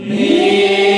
നീ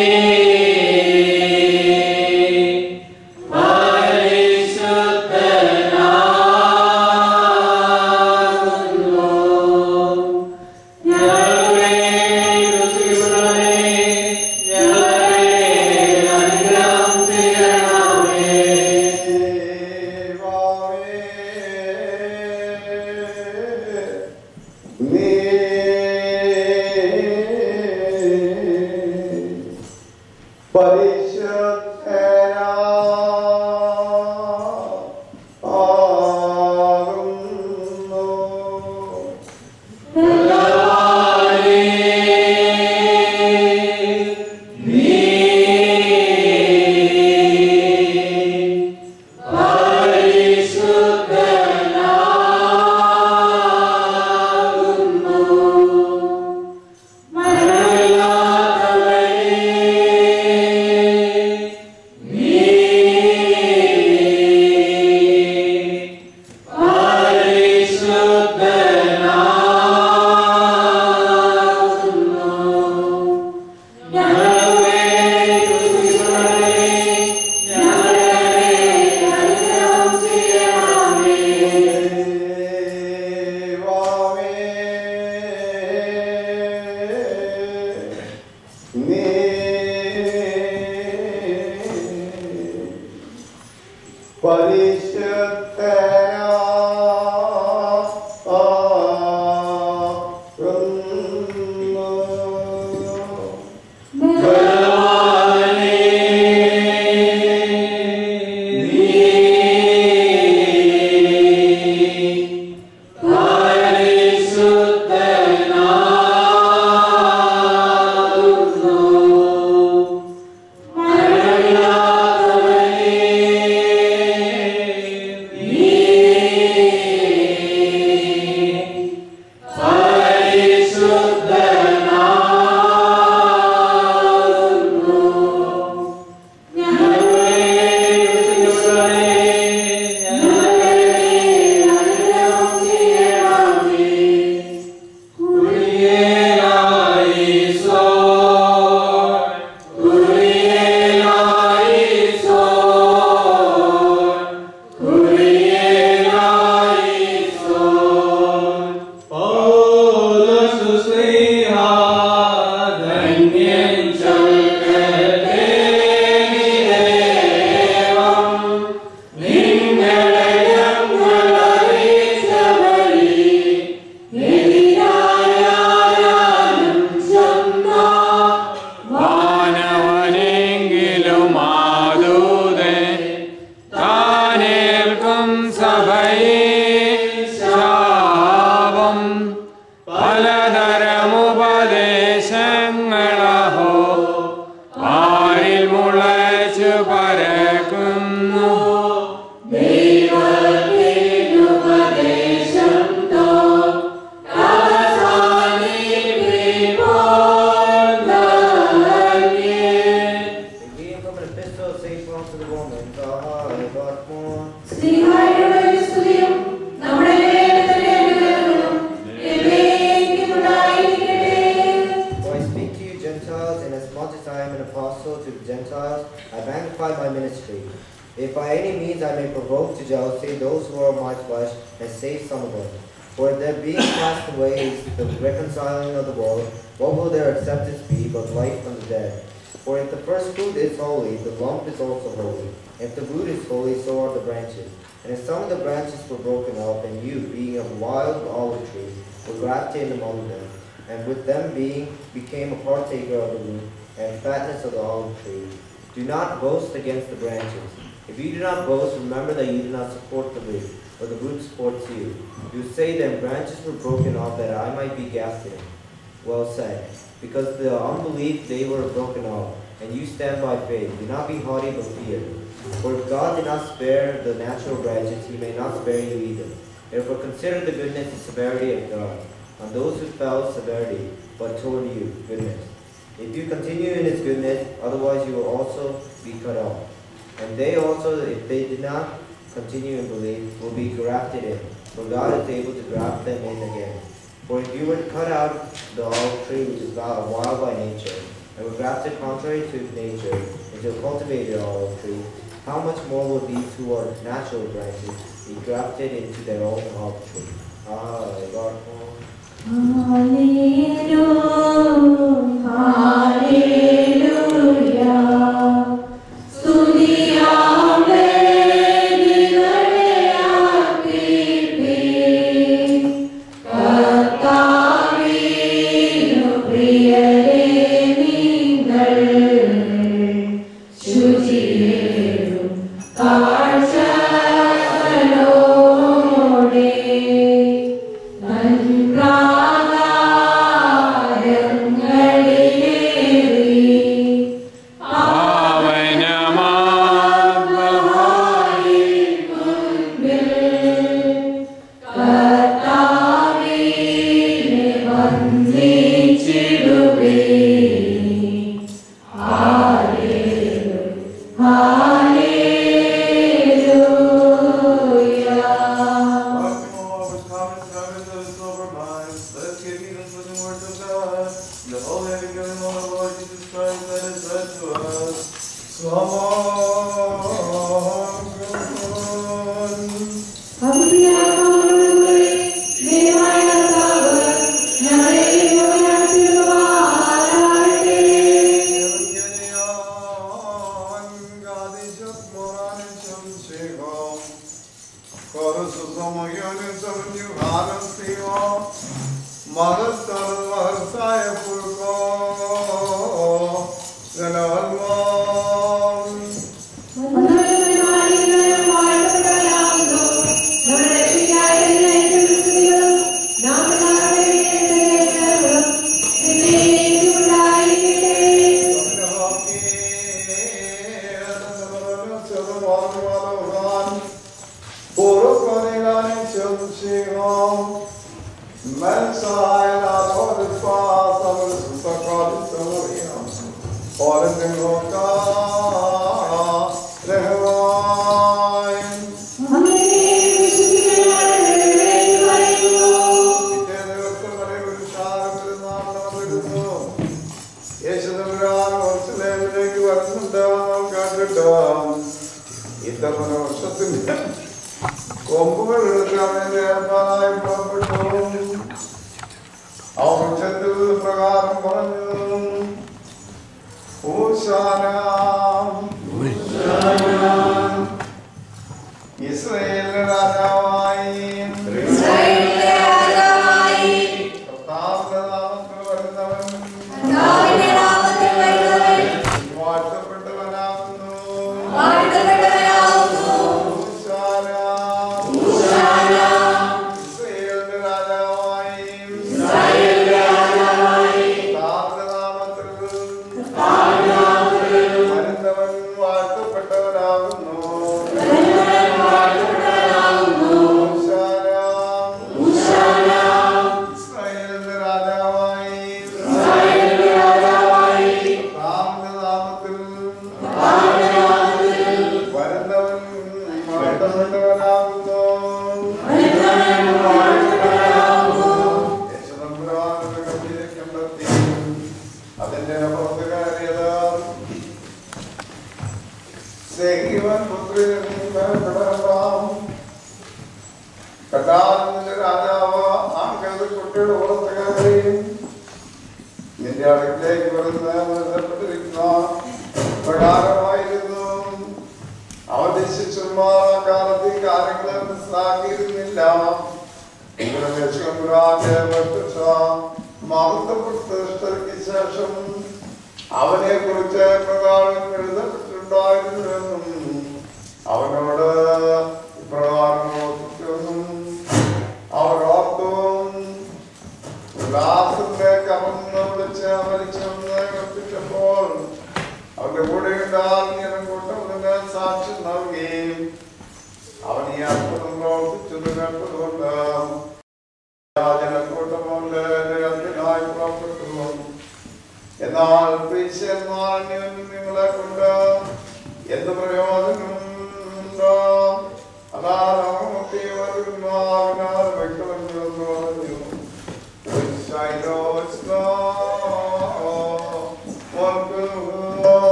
Nandra darkness of his sober minds. Let's give heed unto the words of God. The holy and beginning of our Lord Jesus Christ that is said to us.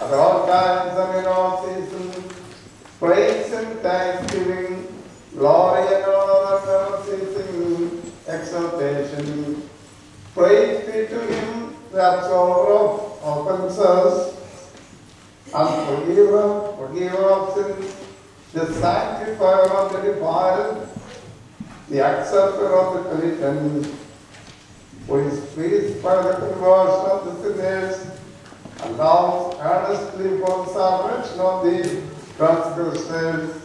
At all times and in all seasons, praise and thanks thanksgiving, glory and honor, never ceasing exaltation. Praise be to him, the absolver of offenses and forgiver of sins, the sanctifier of the defiled, the acceptor of the penitent, who is pleased by the conversion of the sinners, and longs earnestly for the salvation of the transgressors.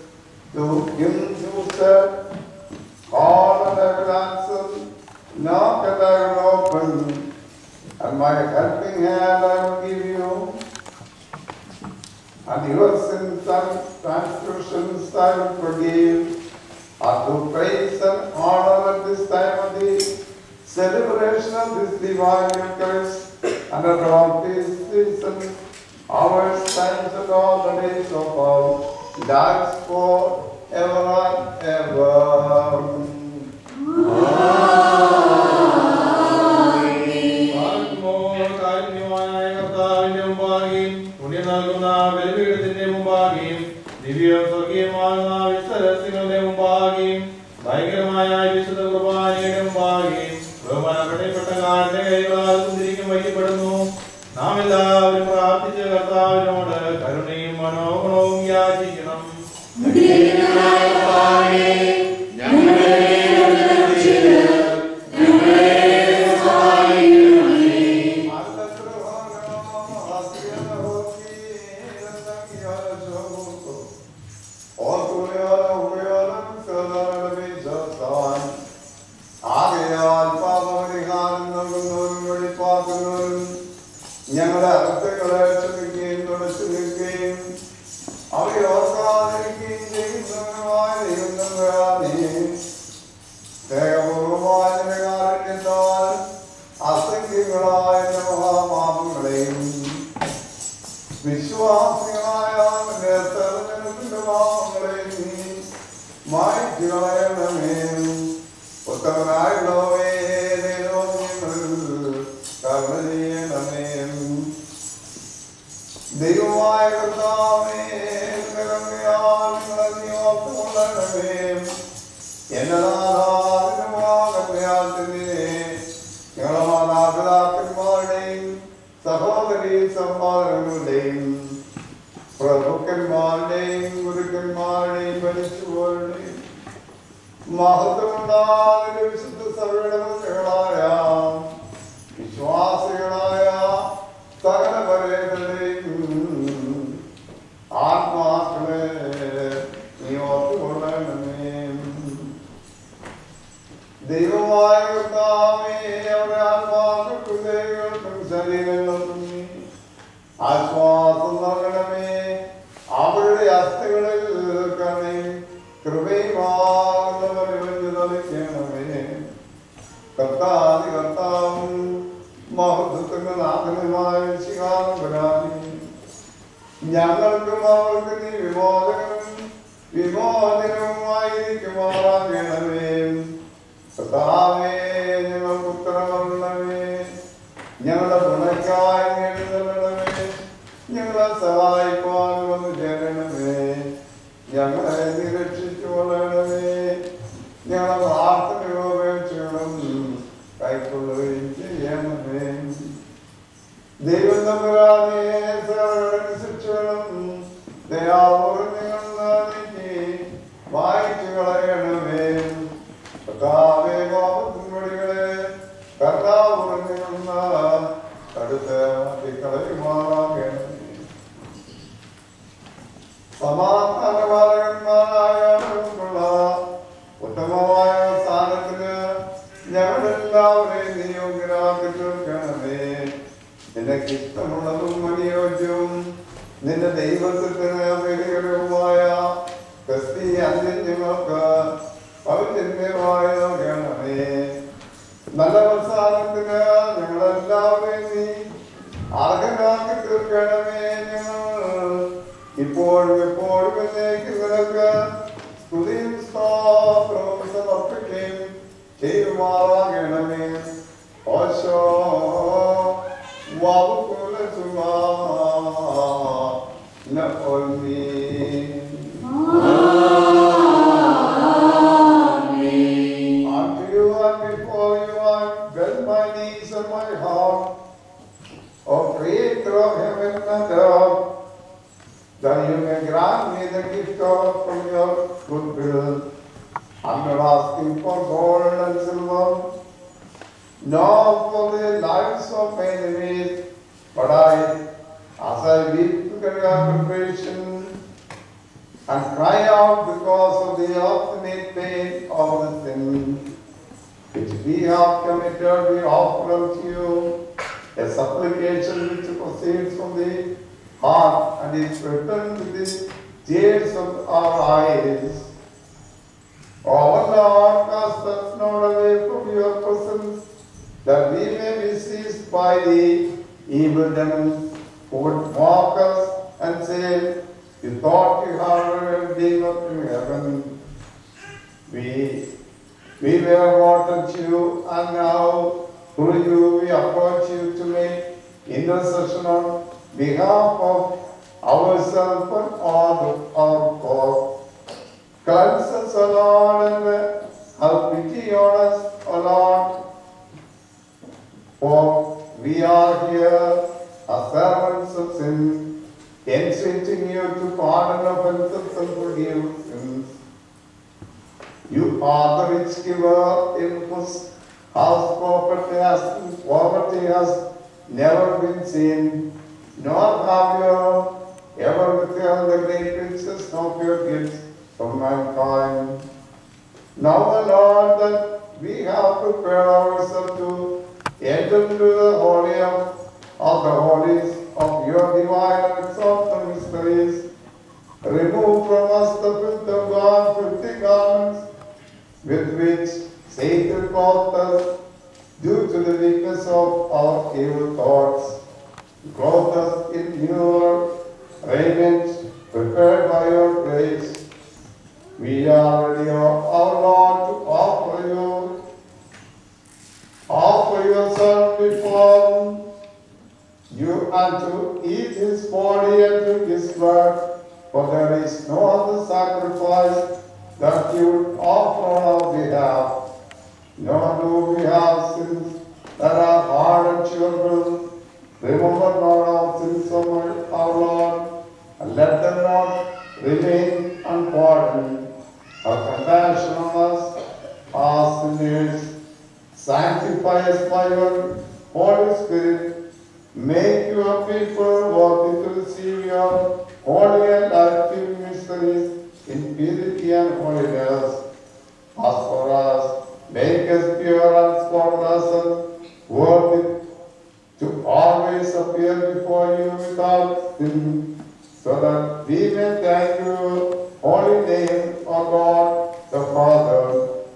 To him who said, call and I will answer, knock and I will open, and my helping hand I will give you, and your sins and transgressions I will forgive. And to praise and honor at this time of the celebration of this divine Eucharist, and at all these seasons, hours, times, and all the days of our lives forever and ever. ഭയങ്കരമായ വിശുദ്ധ കുർബാനയുടെ മുമ്പാകെയും ബഹുമാനപ്പെട്ട കാരന്റെ കൈകളാൽ കുന്തിരിക്കും വഹിക്കപ്പെടുന്നു. നാം എല്ലാവരും പ്രാർത്ഥിച്ച കർത്താവിനോട് കരുണയും മനോഗുണവും യാചിക്കണം. ഞങ്ങളുടെ അകത്തുകളെ ക്ഷമിക്കുകയും തുടച്ചു നിൽക്കുകയും അവരെ ഓർക്കാതിരിക്കുകയും ചെയ്യുന്നവരുമായ സ്നേഹപൂർവമായ കാരുണ്യത്താൽ അസംഖ്യങ്ങളായ മഹാപാപങ്ങളെയും വിശ്വാസികളായ നേർത്തരത്തിന്റെ പാപങ്ങളെയും മായ്ച്ചു കളയണമേ. ഉത്തമനായുള്ളവേ ദൈവമായ കർത്താവേ, ഞങ്ങളുടെ മാതാപിതാക്കന്മാരുടെയും സഹോദരി സഹോദരങ്ങളുടെയും പ്രഭുക്കന്മാരുടെയും ഗുരുക്കന്മാരുടെയും മരിച്ചുപോരുടെയും മഹത്വമുണ്ടായ വിശുദ്ധ സഭയുടെ മക്കളായ വിശ്വാസികളായ സകല പരേതരെയും ആത്മാക്കളെ നീ ഓർത്തുകൊള്ളണമേ. ദൈവമായ കർത്താവേ, അവരുടെ ആത്മാക്കൾക്കും ദേഹികൾക്കും ശരീരങ്ങൾക്കും നീ ആശ്വാസം നൽകണമേ. അവരുടെ അസ്ഥികളിൽ കണ്ണയും കൃപയുമാകുന്നവരെ തളിക്കണമേ. കർത്താതി കർത്താവും മഹത്വത്തിന്റെ നാഥനുമായ ശിഖാനുപരാധി ഞങ്ങൾക്കും അവർക്ക് നീ വിമോചനവുമായിരിക്കുമാറാകണമേ. കർത്താവേ, ഞങ്ങൾക്ക് ഉത്തരവരണമേ. ഞങ്ങളുടെ ഗുണക്കായി എഴുതണമേ. ഞങ്ങളെ സഹായിക്കുവാൻ വന്നു ചേരണമേ. ഞങ്ങളെ നിരക്ഷിച്ചു കൊള്ളണമേ. ഞങ്ങളെ പ്രാർത്ഥനയോ അപേക്ഷകളും കൈക്കൊള്ളുകയും ചെയ്യണമേ. ദൈവം തമ്പുരാനെ ശിക്ഷകളും ദയാപൂർവം നീക്കി വായിച്ചു കളയണമേ. കർത്താവേ, പാപത്തിൻപടികളെ കർത്താപൂർവം അടുത്ത് കളയുമാറാകണമേ. സമാധാനപാലകന്മാരായ ഉത്തമമായ സ്ഥാനത്തിന് ഞങ്ങളെല്ലാവരെയും നിയോഗ്യരാക്കി തീർക്കണമേ. നിനക്ക് ഇഷ്ടമുള്ളതും അനുയോജ്യവും നിന്റെ ദൈവത്തിന് പ്രീതികരവുമായ ക്രിസ്തീയ അന്യങ്ങൾക്ക് പൗരന്യമായണമേ. നല്ല അവസാനത്തിന് ഞങ്ങളെല്ലാവരെയും നീ അർഹരാക്കി തീർക്കണമേ. ഞങ്ങൾ ഇപ്പോഴും എപ്പോഴും എന്നേക്കും നിനക്ക് സ്തുതിയും സ്തോത്രവും സമർപ്പിക്കുകയും ചെയ്യുമാറാകണമേ. ഓശോ വകുലസുമാ നൊൽമീ. goodwill. I'm not asking for gold and silver, nor for the lives of my enemies, but as I weep to your preparation and cry out because of the ultimate pain of the sin which we have committed, we offer unto you a supplication which proceeds from the heart and is written with the tears of our eyes. O our Lord, cast us not away from your presence, that we may be seized by the evil demons who would mock us and say, you thought you had been up to heaven. We were brought unto you, and now through you we approach you to make intercession on behalf of ourselves and all our God. Cleanse us, O Lord, and have pity on us, O Lord. For we are here as servants of sin, entreating you to pardon offenses and forgive sins. You are the rich giver in whose house poverty has never been seen, nor have you ever withheld the great riches of your gifts from mankind. Now, O Lord, that we have prepared ourselves to enter into the holy of the holies of your divine and exalted mysteries, remove from us the filth of God's filthy garments, with which Satan clothed us due to the weakness of our evil thoughts. Clothe us in your raiment prepared by your grace. We are ready, our Lord, to offer your Son before you and to eat his body and drink his blood, for there is no other sacrifice that you would offer on our behalf. Nor do we have sins that are hard and curable. Remember not our sins, O our Lord, and let them not remain unpardoned. Have compassion on us, our sinners. Sanctify us by your Holy Spirit. Make your people worthy to receive your holy and life-giving mysteries in purity and holiness. As for us, make us pure and spotless and worthy to always appear before you without sin, so that we may thank your holy name, O God, the Father,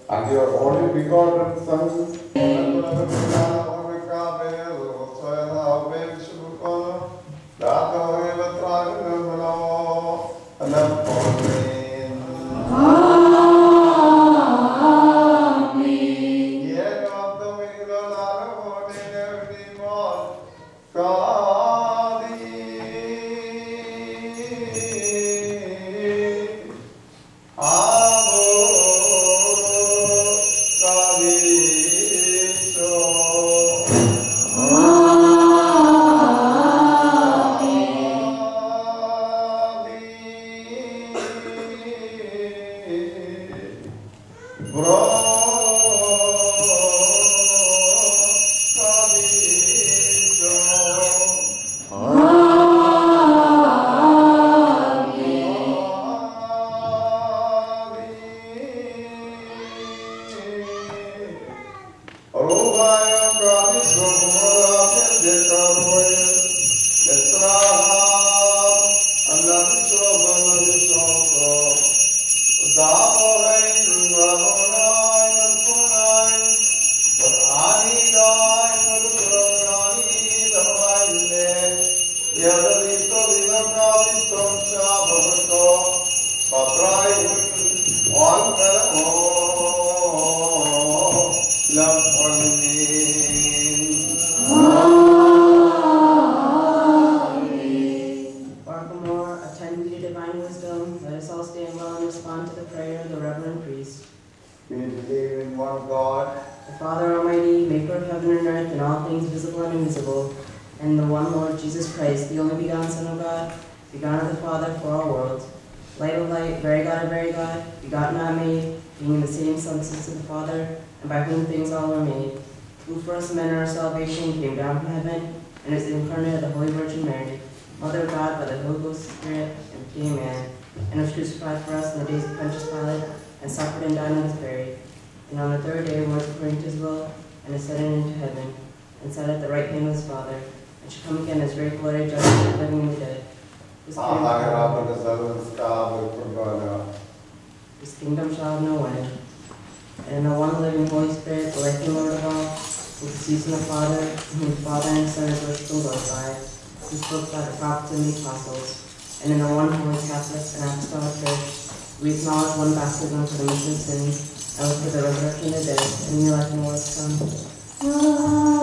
and your only begotten Son. light of light, very God of very God, begotten not made, being in the same substance of the Father, and by whom things all were made, who for us men and our salvation came down from heaven, and is incarnate of the Holy Virgin Mary, Mother of God by the Holy Ghost Spirit, and became man, and was crucified for us in the days of Pontius Pilate, and suffered and died and was buried. And on the third day rose according to his will, and ascended into heaven, and sat at the right hand of his Father, and shall come again as great glory to judge the living and the dead. His kingdom shall have no end. And in the one living Holy Spirit, the life and Lord of all, who proceeds from the Father, in whom the Father and the Son is worshipped and glorified, who spoke by the prophets and the apostles. And in the one Holy Catholic and Apostolic Church, we acknowledge one baptism for the remission of sins, and look for the resurrection of the dead, and new life and world to come. Slow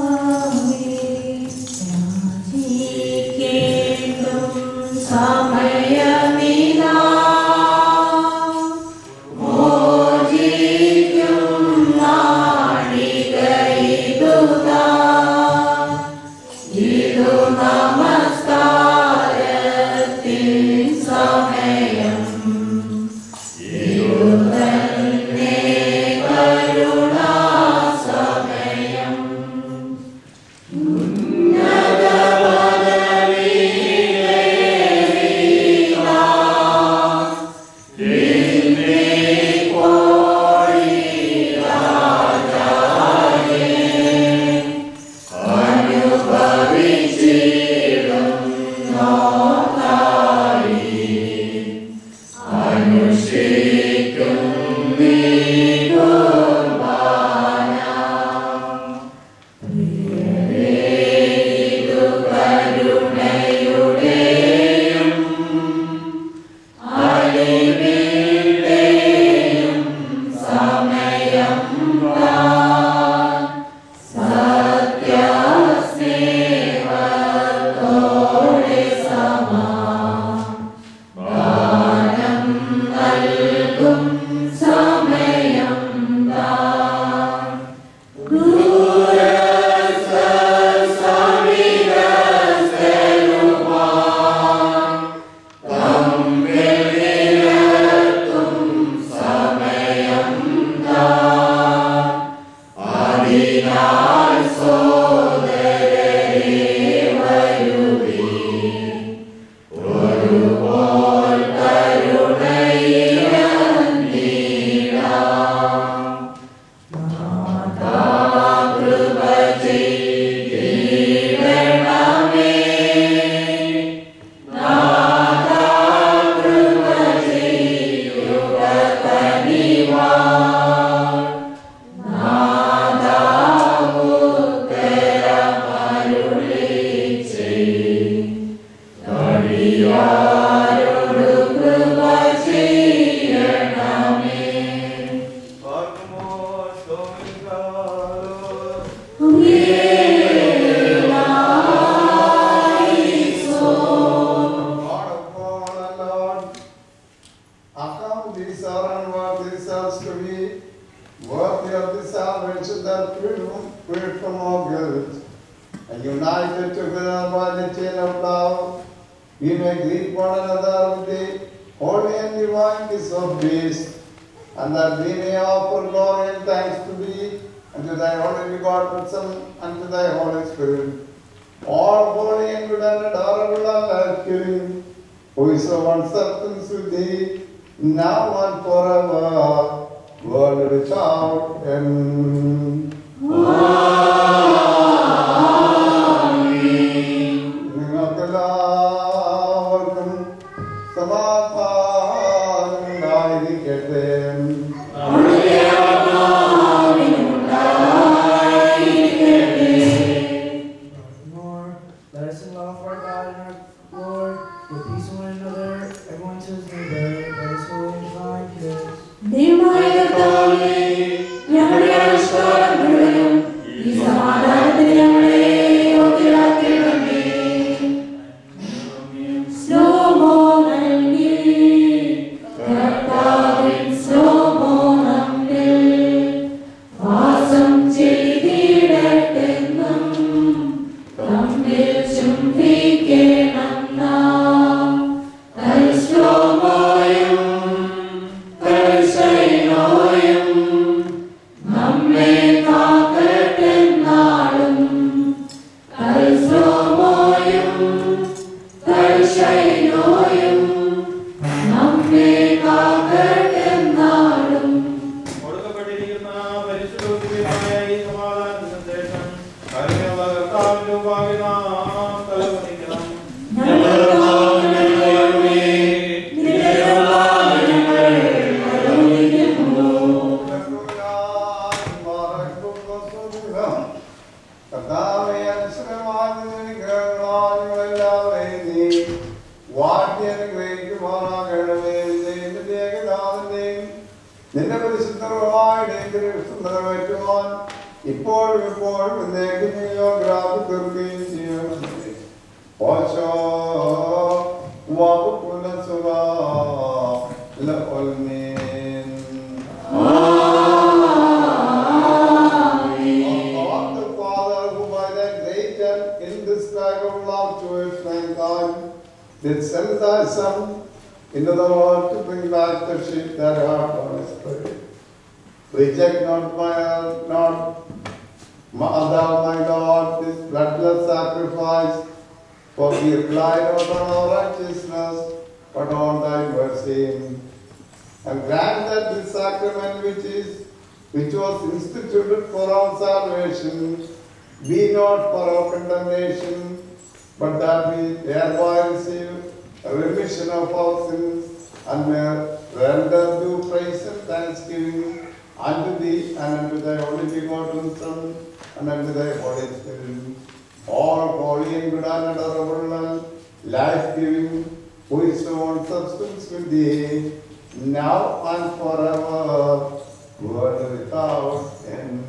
നിന്റെ പരിശുദ്ധമായ നിറവേറ്റുവാൻ ഇപ്പോഴും എപ്പോഴും ഗ്രാമ തീർക്കുകയും ചെയ്യണമേ. ഓശോ did send thy Son into the world to bring back the sheep that are strayed. Reject not thou, my God, this bloodless sacrifice, for we relied not on our righteousness, but on thy mercy. And grant that this sacrament which was instituted for our salvation be not for our condemnation, but that we thereby receive a remission of our sins and may render due praise and thanksgiving unto thee and unto thy only begotten Son and unto thy Holy Spirit, all holy and good and adorable and life-giving, who is the one substance with thee, now and forever, world without end.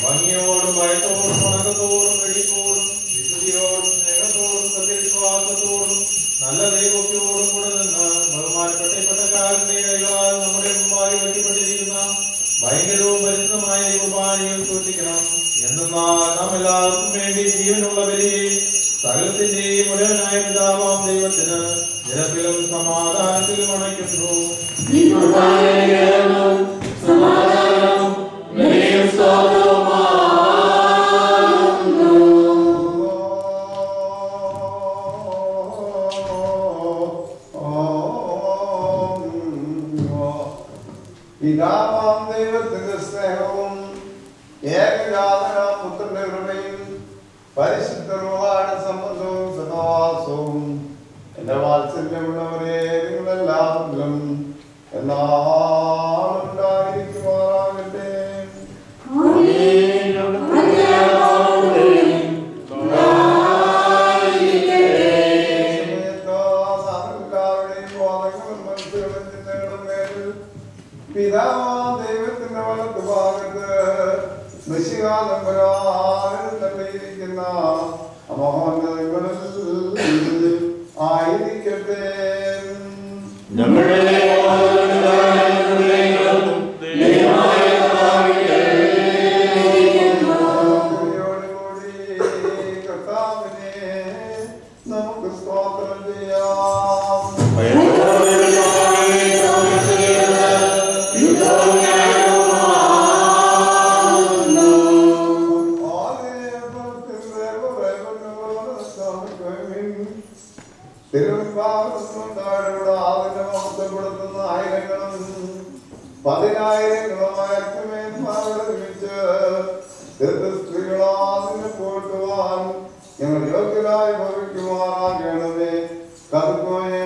ഭംഗിയോടും ഭയത്തോടും വണക്കത്തോടും വെടിപ്പോടും വിശുദ്ധിയോടും സ്നേഹത്തോടും സത്യവിശ്വാസത്തോടും നല്ല ദൈവത്തോടും കൂടെ നിന്ന് ബഹുമാനപ്പെട്ട കൈകളാൽ നമ്മുടെ മുമ്പായി വെട്ടിപ്പെട്ടിരിക്കുന്ന ഭയങ്കരവും പരിശുദ്ധമായ കുർബാനയും സൂക്ഷിക്കണം. എന്നാൽ നാം എല്ലാവർക്കും വേണ്ടി ജീവനുള്ള ബലിയെ സകലത്തിന്റെയും ഉടനായ പിതാവാം ദൈവത്തിന് നിരപ്പിലും സമാധാനത്തിലും അണയ്ക്കുന്നു. പിതാവാം ദൈവത്തിന്റെ സ്നേഹവും ഏകജാതനാം പുത്രന്റെ കൃപയും പരിശുദ്ധ റൂഹായുടെ സംബന്ധവും സഹവാസവും എന്റെ വാത്സല്യമുള്ളവരെ നിങ്ങളെല്ലാവരിലും എന്നാളും ഉണ്ടായിരിക്കുമാറാകട്ടെ. പിതാവാം ദൈവത്തിന്റെ വലത്ത് ഭാഗത്ത് തള്ളിയിരിക്കുന്ന മഹോന്നതങ്ങളിൽ ആയിരിക്കട്ടെ. കർത്താവിനെ നമുക്ക് സ്തോത്രം ചെയ്യാം. തിരുവിതാംകൂടുന്ന ആയിരങ്ങളും പതിനായിരങ്ങളുമായ ഒരുമിച്ച് സ്ത്രീകളാതിനെ പോട്ടുവാൻ ഞങ്ങൾ യോഗ്യരായി ഭവിക്കുവാനാകണമേ. കർത്താവേ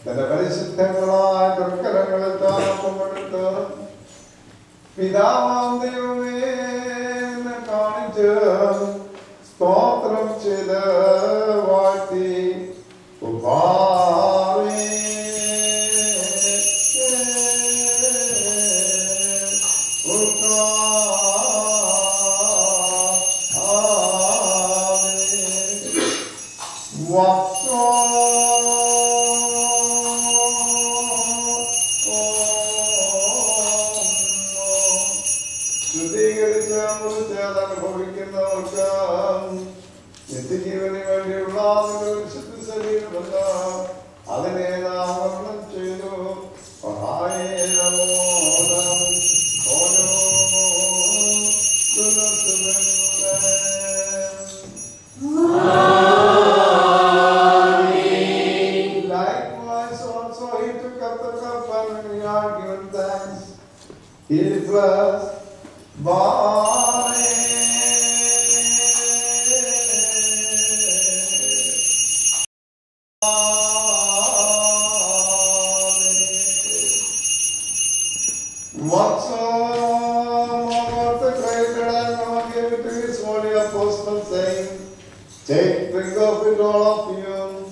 തന്റെ പരിശുദ്ധങ്ങളായ ദുർക്കരങ്ങളിൽ താമപ്പെടുത്ത് പിതാവാം ദൈവമേ കാണിച്ച് സ്തോത്രം ചെയ്ത് വാഴ്ത്തി അനുഭവിക്കുന്നവർക്ക് നിത്യജീവന് വേണ്ടിയുള്ള വിശുദ്ധ ശരീരമല്ല അതിനെ നാമകരണം ചെയ്തു. He blessed by whatsoever the created and God gave it to his holy apostle, saying, Take, drink of it, all of you.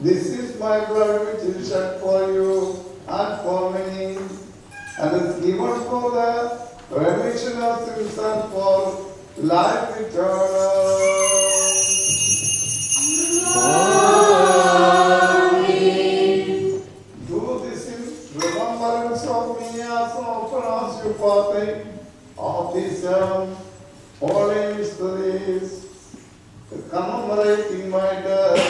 This is my blood which is shed for you and for many, and is given for the remission of sins and for life eternal. Amen. Do this in remembrance of me as often as you partake of these holy mysteries, commemorating my death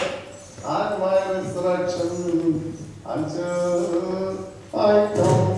and my resurrection until I come.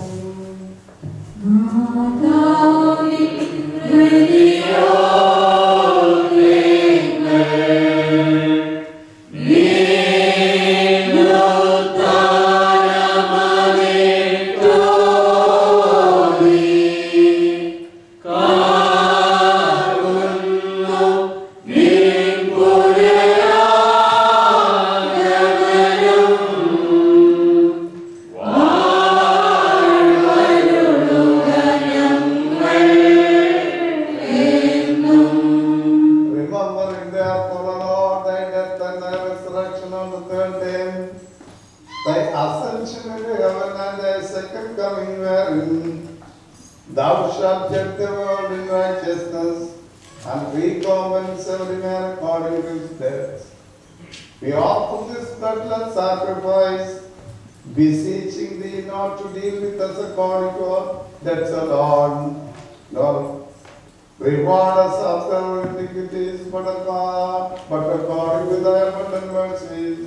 Thou shalt judge the world in righteousness and recompense every man according to his deeds. We offer this bloodless sacrifice, beseeching thee not to deal with us according to our debts, O Lord, nor reward us after our iniquities, but according to thy abundant mercies.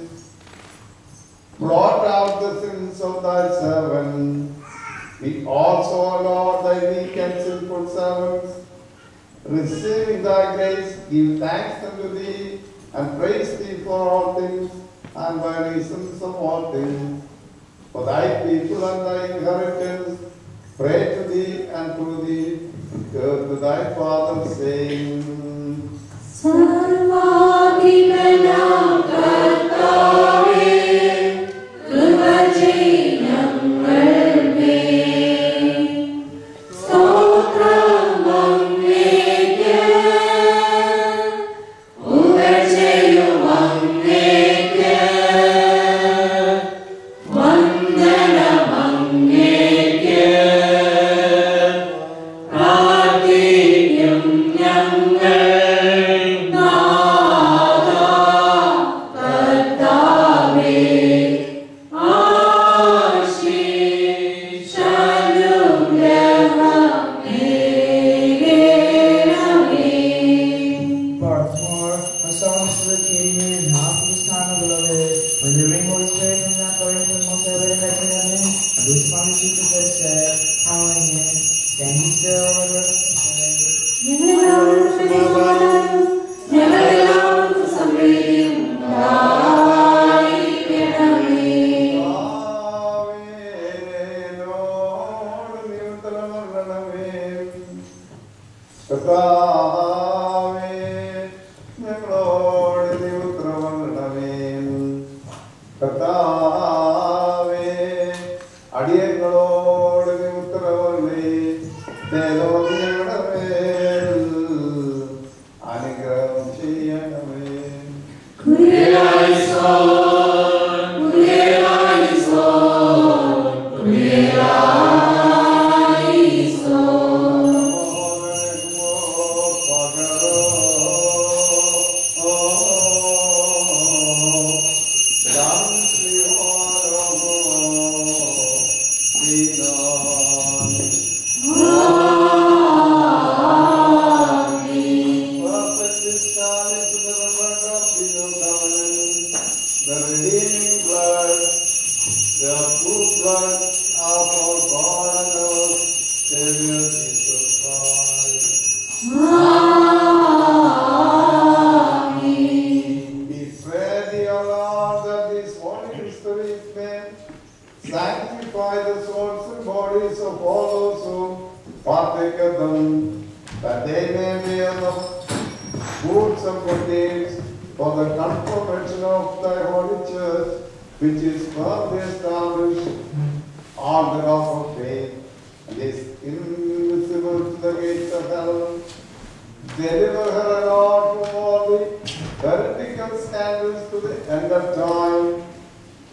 Blot out the sins of thy servant. We also, O Lord, thy weak and sinful servants, receiving thy grace, give thanks unto thee, and praise thee for all things, and by reasons of all things. For thy people and thy inheritance, pray to thee and through thee, to thy Father, saying, Sarvadhipanam Kartave, Kruvajinam Varve, Stotram Vangeke, Uvajayum Vangeke, Vandanam Vangeke, Radhinyam Nyangal Nada Kartave, Furthermore, a song to the King is now for this time of beloved. When the ring Holy Spirit comes down, glory to the most ever in heaven, and loose upon the sheep of the said, howling in, stand ye still, and rest അടിയങ്ങളോട് നീ ഉത്തരവല്ലേ അനുഗ്രഹം ചെയ്യണമേ. Oh partake of them, that they may bear the fruits of good deeds for the confirmation of thy holy church, which is firmly established on the rock of faith, and is invisible to the gates of hell. Deliver her, Lord, from all the heretical scandals to the end of time,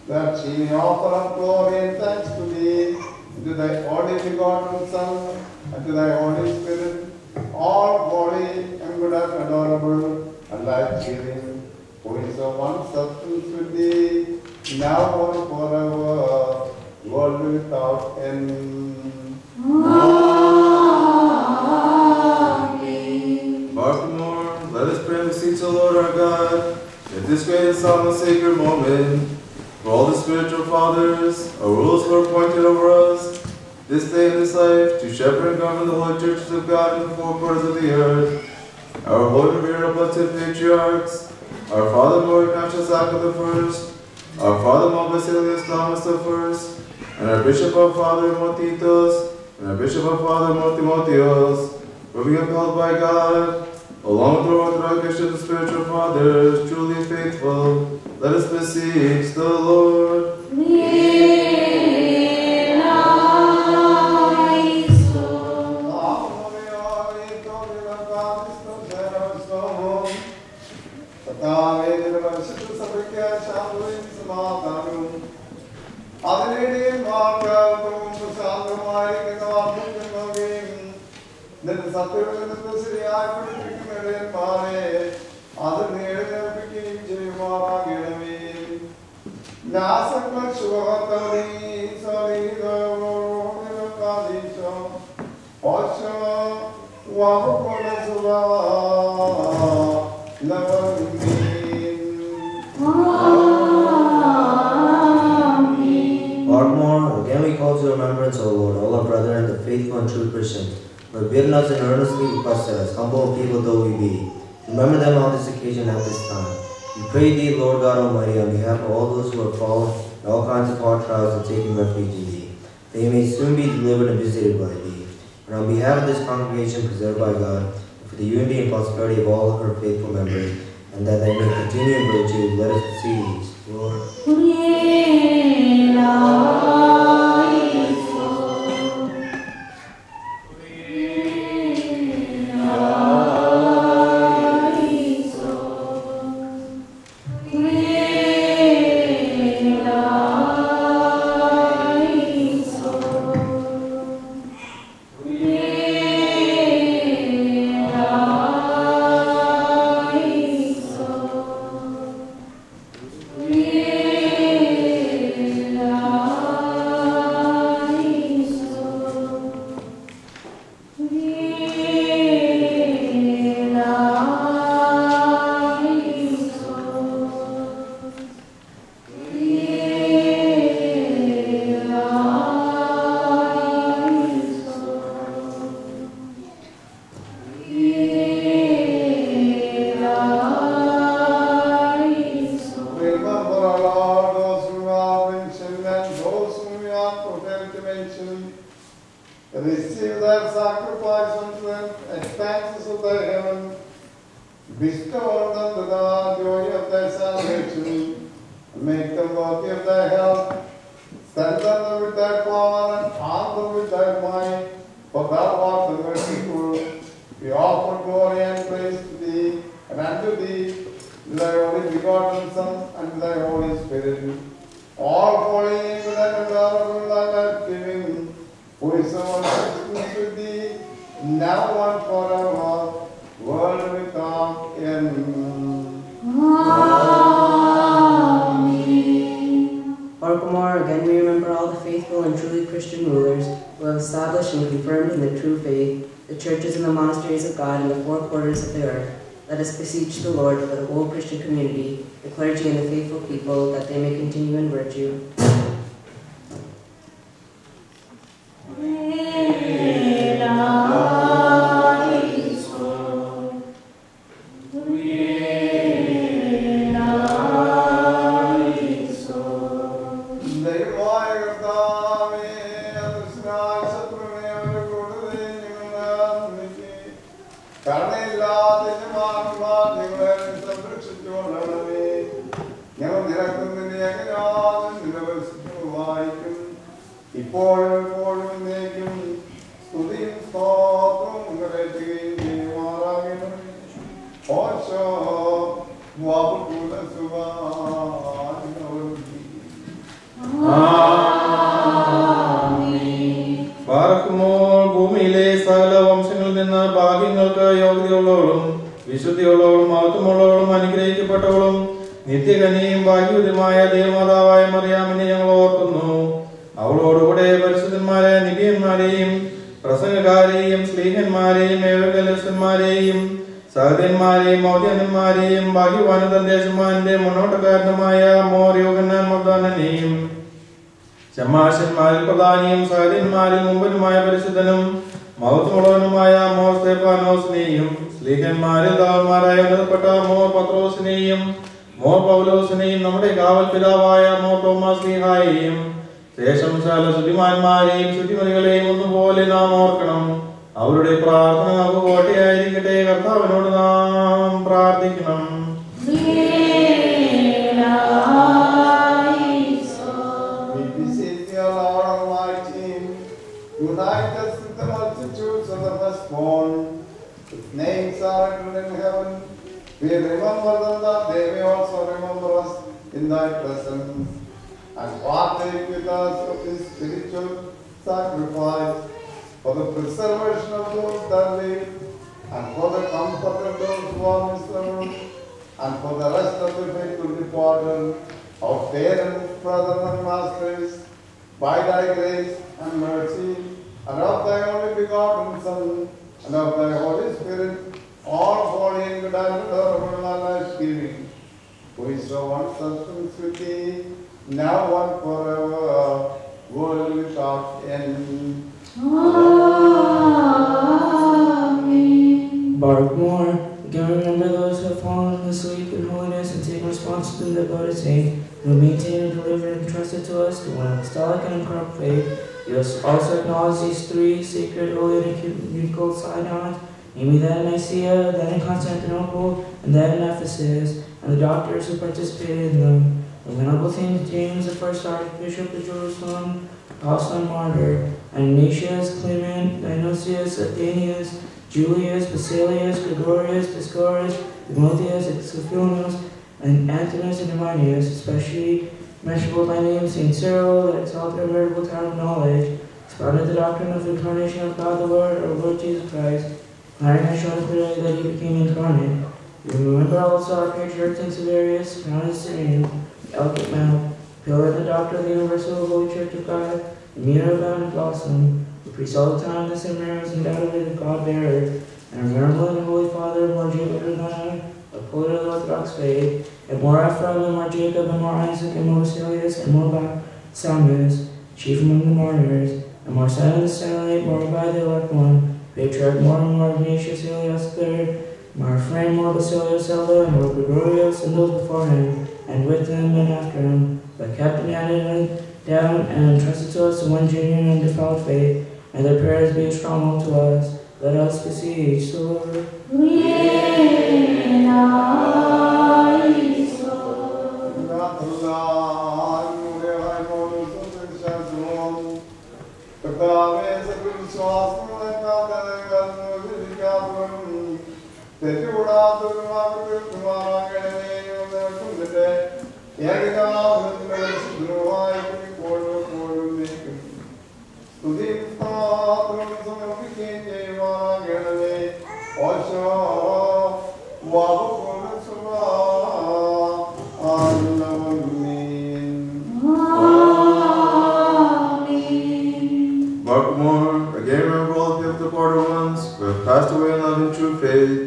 that she may offer up glory and thanks to thee, and to thy only begotten Son, and to thy Holy Spirit, all holy and good and adorable and life-giving, who is of one substance with thee, now and forever, world without end. Furthermore, let us pray and beseech the Lord our God, at this great and solemn sacred moment, for all the spiritual fathers, our rulers who are appointed over us, this day and this life, to shepherd and govern the holy churches of God in the four quarters of the earth, our holy and revered blessed patriarchs, our Father Lord Melchizedek the first, our Father Melchizedek Thomas the first, and our Bishop our Father Motitos, and our Bishop our Father Timotheos, will be upheld by God, along with the Orthodox bishops and spiritual fathers, truly faithful. Let us beseech the Lord. Again we call to remembrance, O Lord, all our brethren, the faithful and true Christians, who have bidden us and earnestly requested us, humble people though we be. Remember them on this occasion at this time. We pray thee, Lord God Almighty, on behalf of all those who are fallen in all kinds of hard trials and taking refuge in thee, they may soon be delivered and visited by thee. And on behalf of this congregation preserved by God, and for the unity and prosperity of all her faithful members, and that they may continue in virtue, let us beseech, Lord. Receive their sacrifice unto them, expanses of thy heaven. Bestow on them the joy of thy salvation. Make them worthy of thy help. Strengthen them with thy power and arm them with thy might. For thou art the merciful. We offer glory and praise to thee, and unto thee, thy only begotten Son, and thy Holy Spirit. All holy, good and adorable, and life-giving, who is our substance with thee, now and forever, world without end. Furthermore, again we remember all the faithful and truly Christian rulers who have established and confirmed in the true faith the churches and the monasteries of God in the four quarters of the earth. Let us beseech the Lord for the whole Christian community, the clergy and the faithful people, that they may continue in virtue. ദൈവമായ കർത്താവേ, അദൃശ്യനായ ശത്രുവിനെ അവരുടെ കൂടുതൽ സകല വംശങ്ങളിൽ നിന്ന് ഭാഗ്യങ്ങൾക്ക് യോഗ്യതയുള്ളവളും വിശുദ്ധിയുള്ളവളും മഹത്വമുള്ളവളും അനുഗ്രഹിക്കപ്പെട്ടവളും നിത്യകന്യയും ഭാഗ്യവതിയുമായ ദേവമാതാവായ മറിയാമിനെ ഞങ്ങൾ ഓർക്കുന്നു. അവളോടുകൂടെ പരിശുദ്ധന്മാരായ നിബിയന്മാരെയും പ്രസംഗക്കാരെയും സ്ലീഹന്മാരെയും ഏവകലസ്തന്മാരെയും സഹദന്മാരെയും മൗദ്യന്മാരെയും ഭാഗ്യവാന സന്ദേശന്മാരുടെ മുന്നോട്ടക്കാരനുമായ മോർ യോഗന്നാൻ മർദ്ദാനെയും ശമാശന്മാരിൽ പ്രധാനിയും സഹദന്മാരിൽ മുമ്പനുമായ പരിശുദ്ധനും മഹത്വമുള്ളവനുമായ മോർ സ്തെഫാനോസിനെയും സ്ലീഹന്മാരിൽ ദാവന്മാരായ ഉന്നതപ്പെട്ട മോർ പത്രോസിനെയും മോർ പൗലോസിനെയും നമ്മുടെ കാവൽ പിതാവായ മോർ തോമസ് ലീഹായെയും ശേഷം ശാല ശുദ്ധിമാന്മാരെയും ശുദ്ധിമണികളെയും ഒന്നുപോലെ നാം ഓർക്കണം. അവരുടെ പ്രാർത്ഥന നമുക്ക് കോട്ടയായിരിക്കട്ടെ. കർത്താവിനോട് നാം പ്രാർത്ഥിക്കണം. Unite us with the multitudes of the firstborn, whose names are written in heaven. We remember them that they may also remember us in thy presence, and partake with us of this spiritual sacrifice for the preservation of those that live, and for the comfort of those who are miserable, and for the rest of the faithful departed, our parents, brothers, and masters, by thy grace and mercy, and of thy only begotten Son, and of thy Holy Spirit, all holy and good and adorable and life-giving, who is so one substance with thee, now and forever, world without end. Amen. Baruch more. Again, remember those who have fallen asleep in holiness and take responsibility to the devoted saint, who maintain and deliver and entrusted to us the one apostolic and incorrupt faith. You also acknowledge these three sacred, holy, and ecumenical synods, namely that in Nicaea, that in Constantinople, and that in Ephesus, and the doctors who participated in them. The Venerable Saint James, the first Archbishop of Jerusalem, apostle and martyr, and Ignatius, Clement, Dionysius, Athenius, Julius, Basilius, Gregorius, Dioscorus, Timotheus, Exophilinus, and Antinous and Arminius, especially mentionable by name Saint Cyril, that exalted and veritable town of knowledge, expounded the doctrine of the incarnation of God the Lord, our Lord Jesus Christ, declaring and showing clearly that he became incarnate. You remember also our patriarch Saint Severius, founded Syrian, the eloquent mouth, pillar and the doctor of the universal Holy Church of God, the meter of and blossom, who preached all the time the seminary was undoubtedly the God-bearer, and our venerable and holy father, more Jacob and I, upholder of the Orthodox faith, and more Ephraim, and more Jacob, and more Isaac, and more Basilius, and more Samuel, chief among the martyrs, and more Simon the Stylite, more by the elect one, patriarch more Ignatius Elias III, more Ephraim, more Basilius Elder, and more Gregorius, and those before him, and with them and after him, but kept and added down and entrusted to us the one genuine and undefiled faith, and their prayers be a stronghold to us. Let us beseech the Lord. Passed away in love and true faith,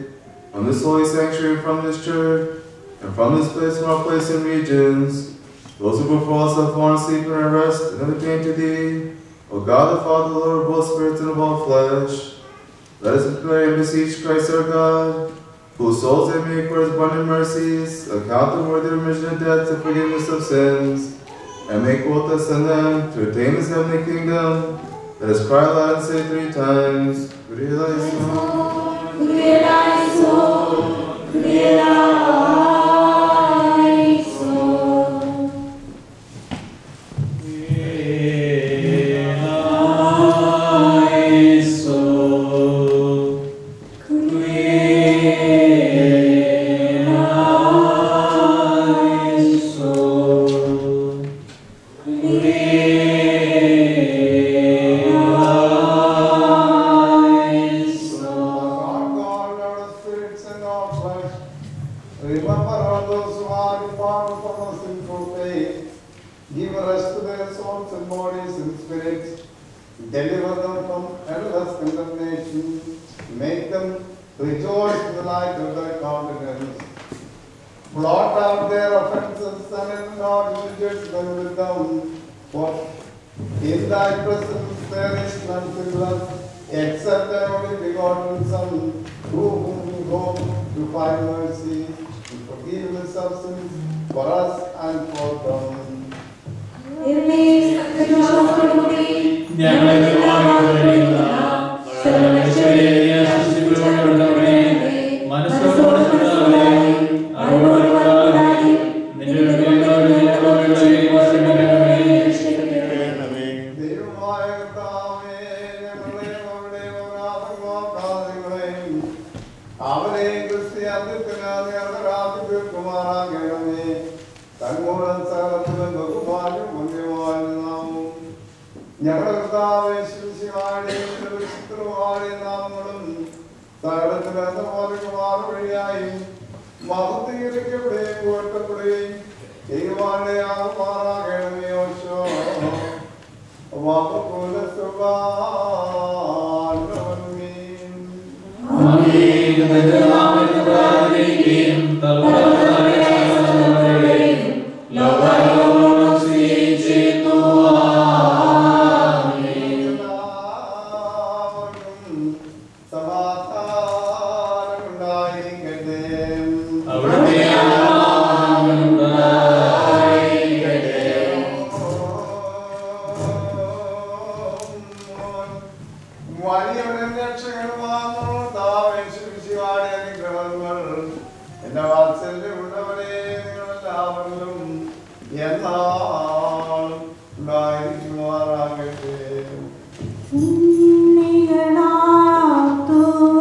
from this holy sanctuary, from this church, and from this place, from our place and regions, those who before us have fallen asleep and rest, and never came to thee, O God the Father, Lord of both spirits and of all flesh. Let us pray and beseech Christ our God, whose souls they make for his abundant mercies, account them worthy of remission of debts and forgiveness of sins, and make both us and them to attain this heavenly kingdom. Let us cry aloud and say 3 times, Kyrie eleison, Kyrie eleison, Kyrie eleison. them rejoice in the light of thy countenance. Blot out their offenses and in not to judge them with them. For in thy presence there is none sinless, except thy only begotten Son, through whom we hope to find mercy, to forgiveness of sins for us and for them. Niganato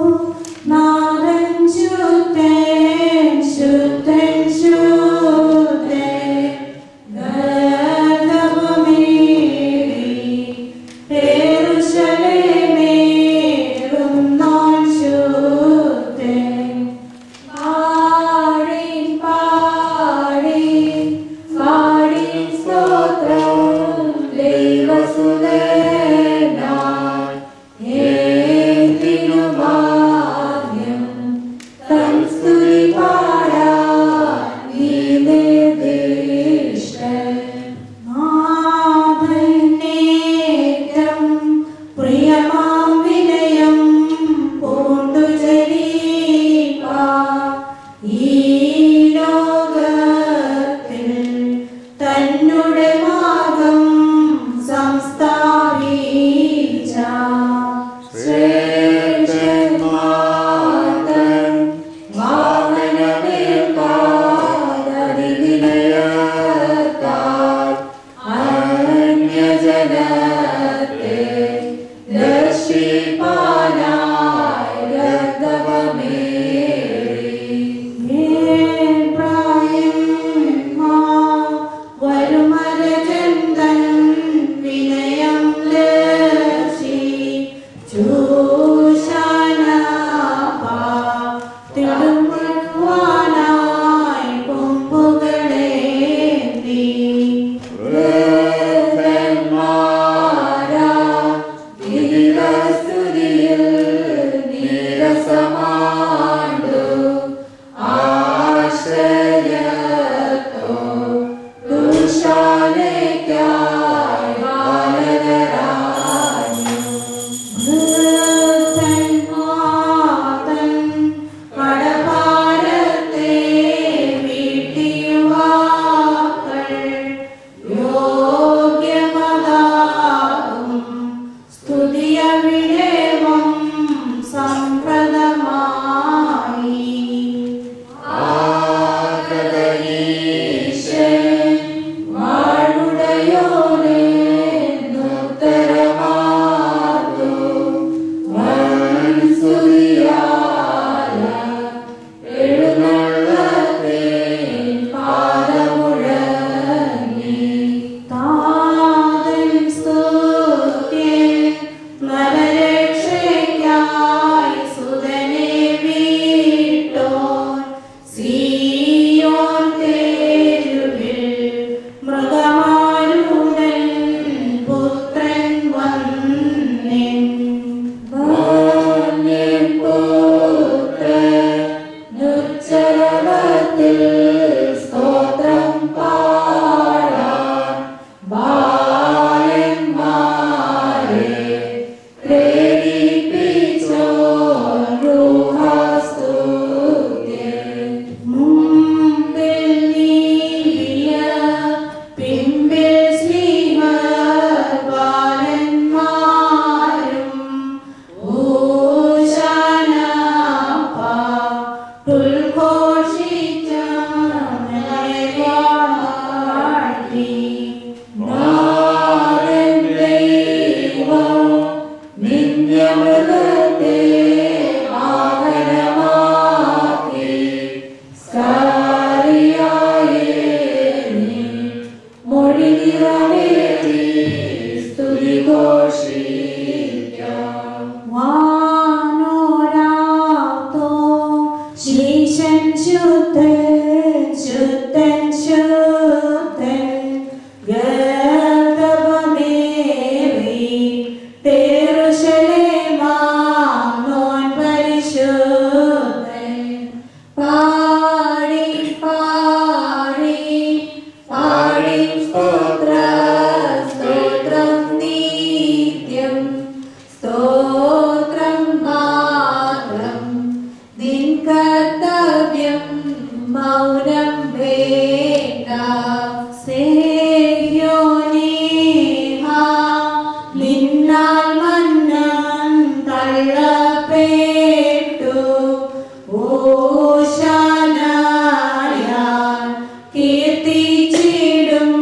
കീർത്തിച്ചിടും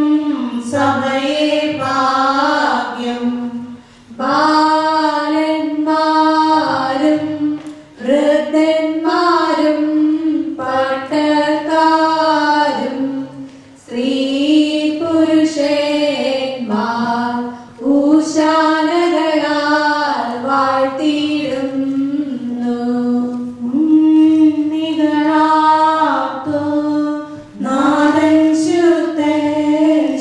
സഭയെ ഭാഗ്യം ബാലന്മാരും വൃദ്ധന്മാരും പട്ടക്കാരും സ്ത്രീ പുരുഷന്മാർ ഊശാനകളാൽ വാഴ്ത്തിയിടുന്നു. നികളാത്തോ നാഥൻ ശുദ്ധൻ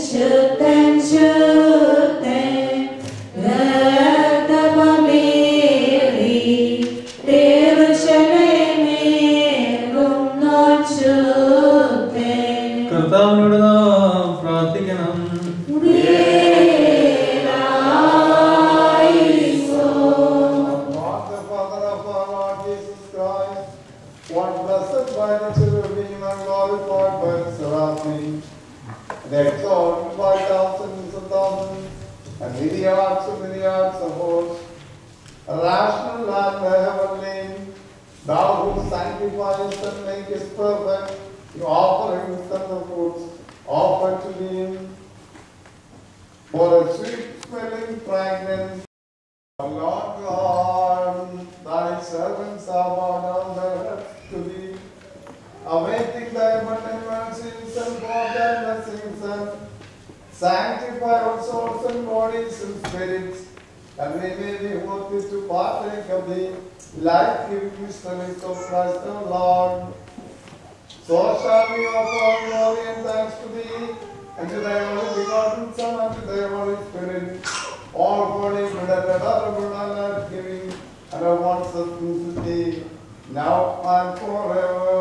ശുദ്ധൻ ശുദ്ധൻ രക്തമേറി ദേവശമേറുന്നോൻ ശുദ്ധൻ. കർത്താവിനോട് നാം പ്രാർത്ഥിക്കണം. God the Father of our Lord Jesus Christ, what blessed by the cherubim and glorified by the seraphim, and exalted by thousands and thousands, and milliards of hosts, rational and heavenly, thou who sanctifiest and makest perfect the offerings and the fruits offered to thee, for a sweet smelling fragrance. Lord God, thy servants are bowed down their heads to thee, awaiting thy abundant mercies and for thy blessings, and sanctify our souls and bodies and spirits, and we may be worthy to partake of the life-giving mysteries of Christ our Lord. So shall we offer our glory and thanks to thee, and to thy only begotten Son, and to thy Holy Spirit, all holy, good, and adorable, and life-giving, and of one substance with thee, now and forever.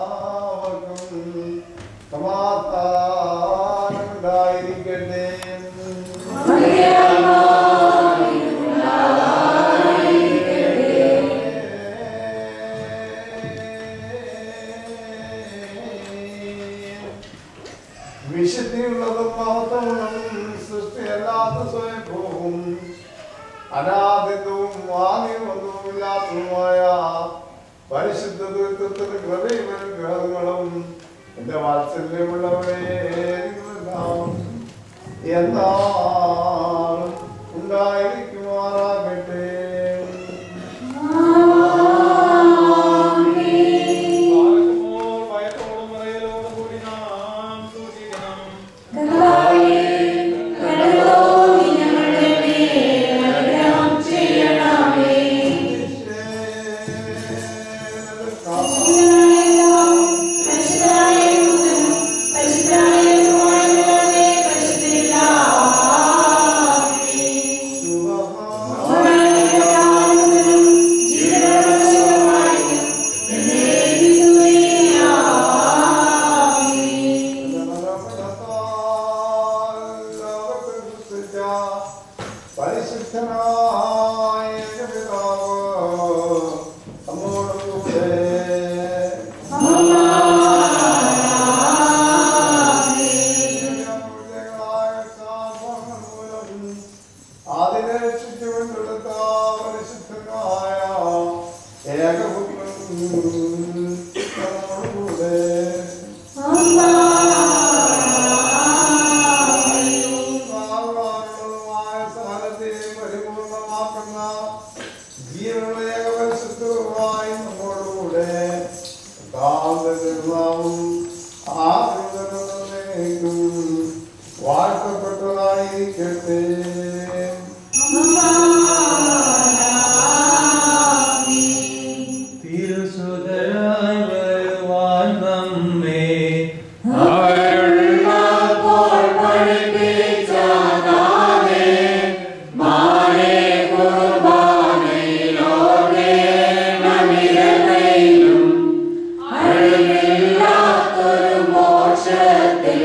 നിങ്ങൾക്കെല്ലാവർക്കും സമാധാനം ഉണ്ടായിരിക്കട്ടെ. വിശുദ്ധിയുള്ളതും മഹത്വമുള്ളതും സൃഷ്ടിയല്ലാത്ത സ്വയംഭൂവും അനാദിത്വവും ആദിമൊന്നുമില്ലാത്തതുമായ പരിശുദ്ധ ദൈവത്തിന്റെ കൃപയും അനുഗ്രഹങ്ങളും എന്റെ വാത്സല്യമുള്ളവരെ എന്നാളും ഉണ്ടായിരിക്കുമാറാകട്ടെ. മോക്ഷത്തിൽ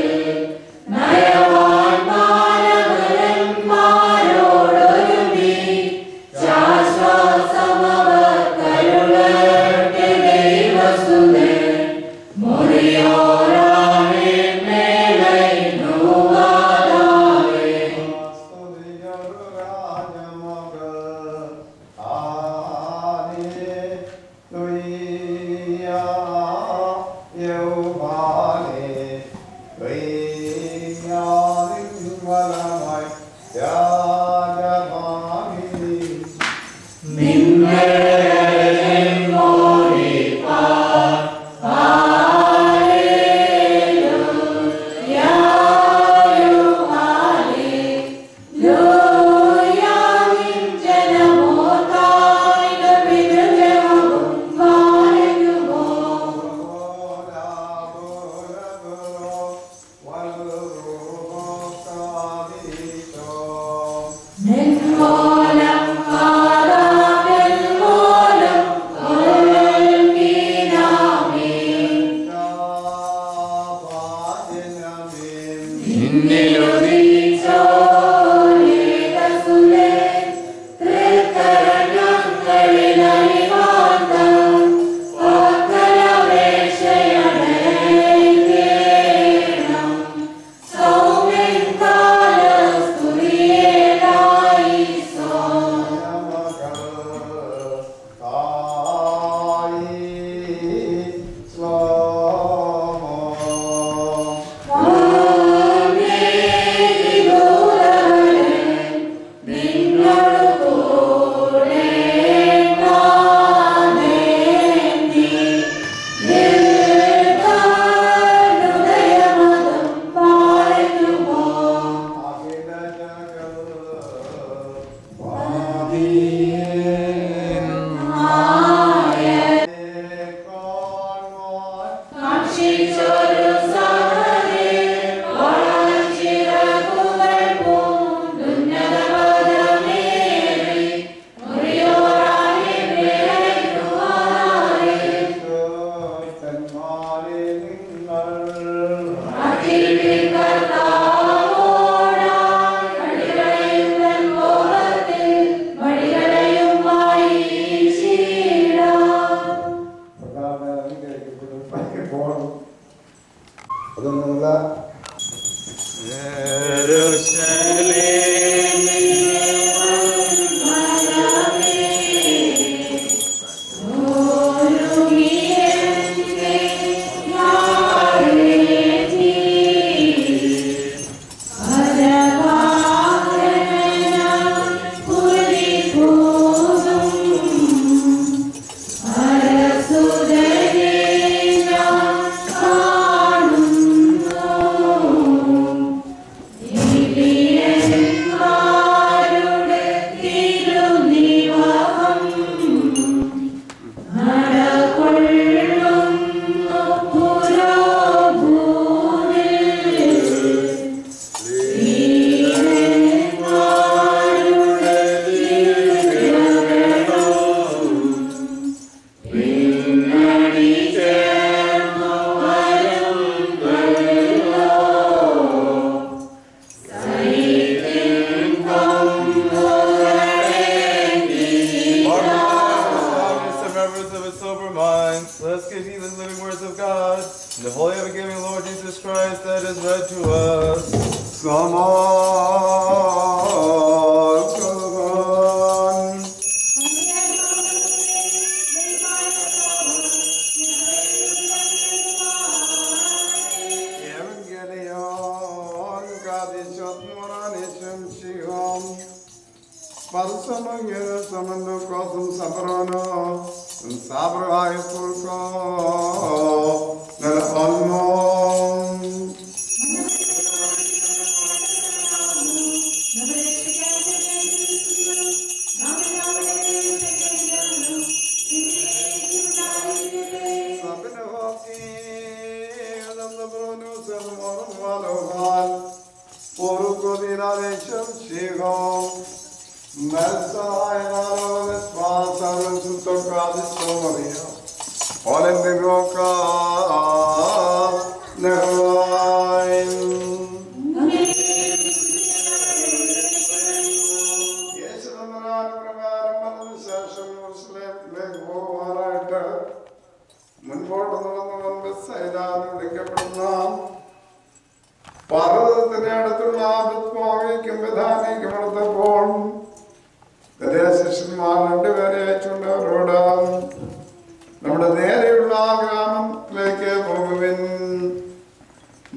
നയവാൻ മാനവരന്മാർ ഫലമായി രാജഭാമി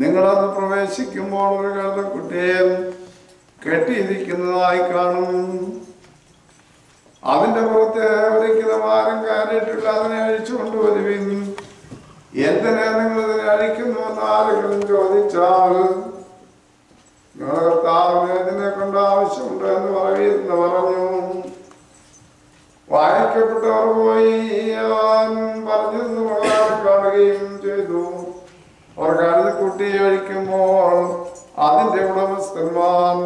നിങ്ങളത് പ്രവേശിക്കുമ്പോൾ ഒരു കഴുതക്കുട്ടിയെ കെട്ടിയിരിക്കുന്നതായി കാണും. അതിന്റെ പുറത്ത് ഒരിക്കലും ആരും കയറിയിട്ടില്ല. അതിനെ അഴിച്ചു കൊണ്ടുവരുവിൻ. എന്തിനെ നിങ്ങൾ ഇതിനെ അഴിക്കുന്നുവെന്ന് ആരെങ്കിലും ചോദിച്ചാൽ നിങ്ങളുടെ കർത്താവിന് ഇതിനെ കൊണ്ട് ആവശ്യമുണ്ട് എന്ന് പറഞ്ഞു. വായിക്കപ്പെട്ടവർ പോയി പറഞ്ഞിരുന്നു കാണുകയും ചെയ്തു. അവർ കഴുതക്കുട്ടിയെ അഴിക്കുമ്പോൾ അതിന്റെ ഉടമസ്ഥന്മാർ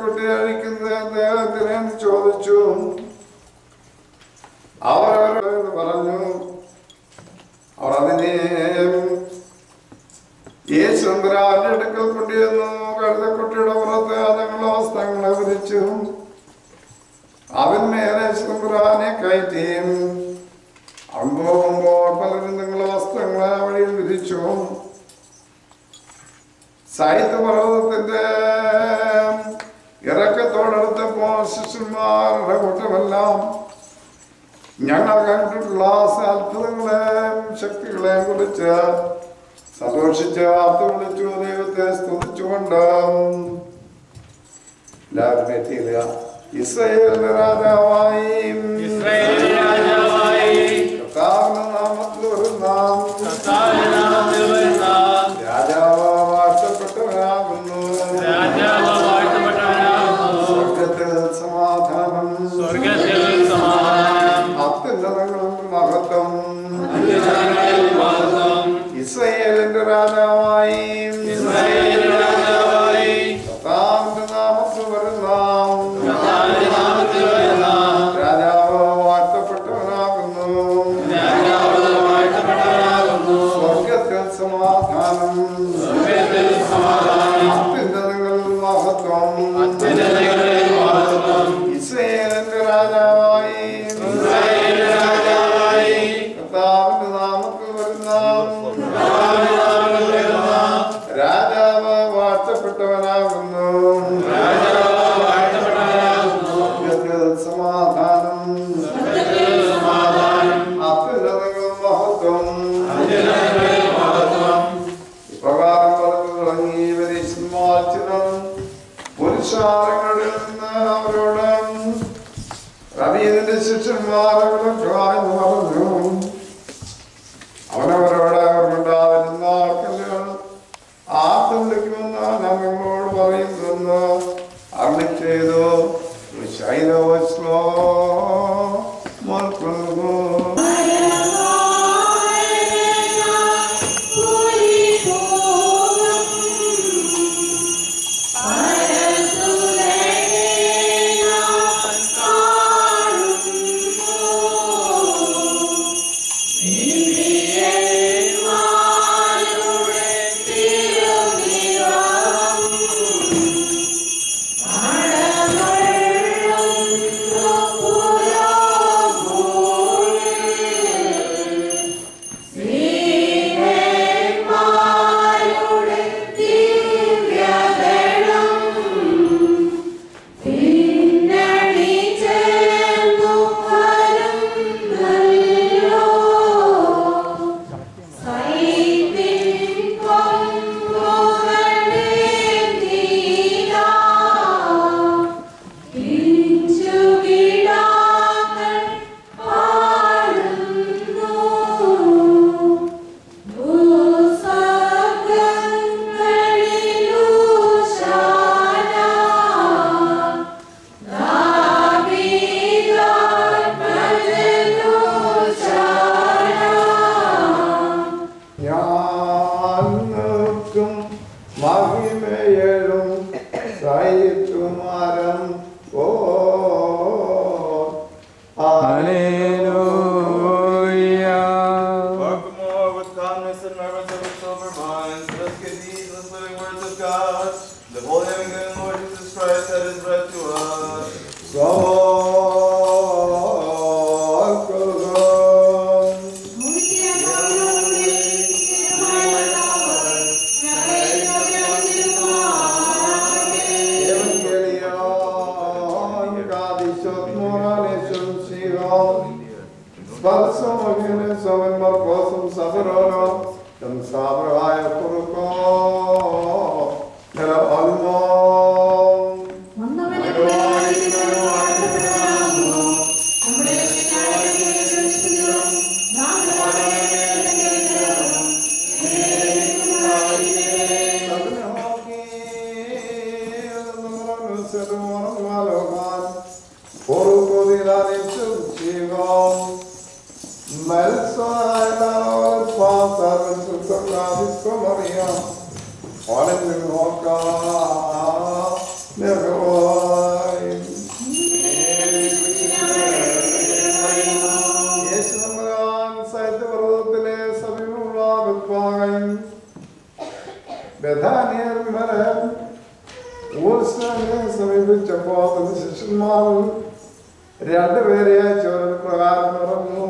കുട്ടിയെ അഴിക്കുന്നത് അദ്ദേഹത്തിനെ ചോദിച്ചു. അവരവരോട് പറഞ്ഞു. അവർ അതിനെ യേശുരാന്റെ അടുക്കൽ കൊണ്ടുവന്നു. കഴുതക്കുട്ടിയുടെ പുറത്ത് ഞങ്ങളുടെ വസ്ത്രങ്ങളെ വിരിച്ചു. അവന്മേലെ ശുഭ്രാനെ കയറ്റിയും അവൻ പോകുമ്പോൾ പലരും നിങ്ങളുടെ വസ്ത്രങ്ങളെ വഴിയിൽ വിരിച്ചു. സാഹിത്യ പർവ്വതത്തിന്റെ ഇറക്കത്തോടടുത്തപ്പോൾ ശിഷ്യന്മാരുടെ കൂട്ടമെല്ലാം ഞങ്ങൾ കണ്ടിട്ടുള്ള അത്ഭുതങ്ങളെയും ശക്തികളെയും കുറിച്ച് സന്തോഷിച്ച് ആർത്തു വിളിച്ചു ദൈവത്തെ സ്തുതിച്ചുകൊണ്ട് എല്ലാവരും എത്തിയില്ല. ഇസ്രായേലിന്റെ രാജാവായി കർത്താവിന്റെ നാമത്തിൽ വരുന്ന രാജാവ് വാഴ്ത്തപ്പെട്ടവനാകുന്നു. സ്വർഗത്തിൽ സമാധാനം, അത്യുന്നതങ്ങളിൽ മഹത്വം. ഇസ്രായേലിന്റെ രാജാവായി കർത്താവിന്റെ നാമത്തിൽ വരുന്ന രാജാവ് വാഴ്ത്തപ്പെട്ടവനാകുന്നു. സ്വർഗത്തിൽ സമാധാനം, അത്യുന്നതങ്ങളിൽ മഹത്വം. ഇസ്രായേലിന്റെ രാജാവായി കർത്താവിന്റെ നാമത്തിൽ വരുന്ന രാജാവ് വാഴ്ത്തപ്പെട്ടവനാകുന്നു. സ്വർഗത്തിൽ സമാധാനം, അത്യുന്നതങ്ങളിൽ മഹത്വം. ഇപ്രകാരം പറഞ്ഞു തുടങ്ങി. പുരുഷാരങ്ങളിൽ നിന്ന് അവരോട് റബീദിന്റെ ശിഷ്യന്മാരവരും പറഞ്ഞു. അവനവരോട് അവരുണ്ടാവുന്ന ആർക്കെല്ലാം ആർക്കും വിളിക്കുമെന്ന് ഞാൻ നിങ്ങളോട് പറയുമെന്ന് അരുളി ചെയ്തു. Spalso, Marcos, Savarano, and Savaraya Purko. സമീപിച്ചപ്പോൾ ശിഷ്യന്മാരും രണ്ടുപേരെ പ്രകാരം പറഞ്ഞു,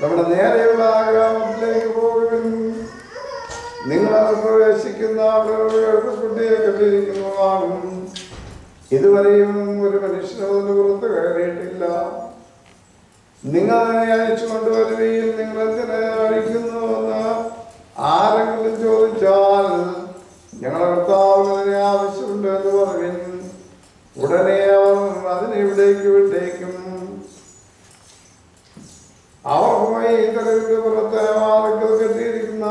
നമ്മുടെ നേരെയുള്ള ഗ്രാമത്തിലേക്ക് പോകുവിൻ. നിങ്ങൾ പ്രവേശിക്കുന്ന അവിടെ കുട്ടിയെ കെട്ടിയിരിക്കുന്നതാണ്. ഇതുവരെയും ഒരു മനുഷ്യനതിന് പുറത്ത് കയറിയിട്ടില്ല. നിങ്ങൾ അതിനെ അഴിച്ചു കൊണ്ടുവരുകയും നിങ്ങൾ എന്തിനെ അഴിക്കുന്നുവെന്ന് ആരെങ്കിലും ചോദിച്ചാൽ ഞങ്ങളുടെ കർത്താവിന് അതിനെ ആവശ്യമുണ്ട് എന്ന് പറയും. ഉടനെ അവർ അതിനെ ഇവിടേക്ക് വിട്ടേക്കും. അവർ പോയി തലവിന്റെ പുറത്തെ വാതിൽക്കൽ കെട്ടിയിരിക്കുന്ന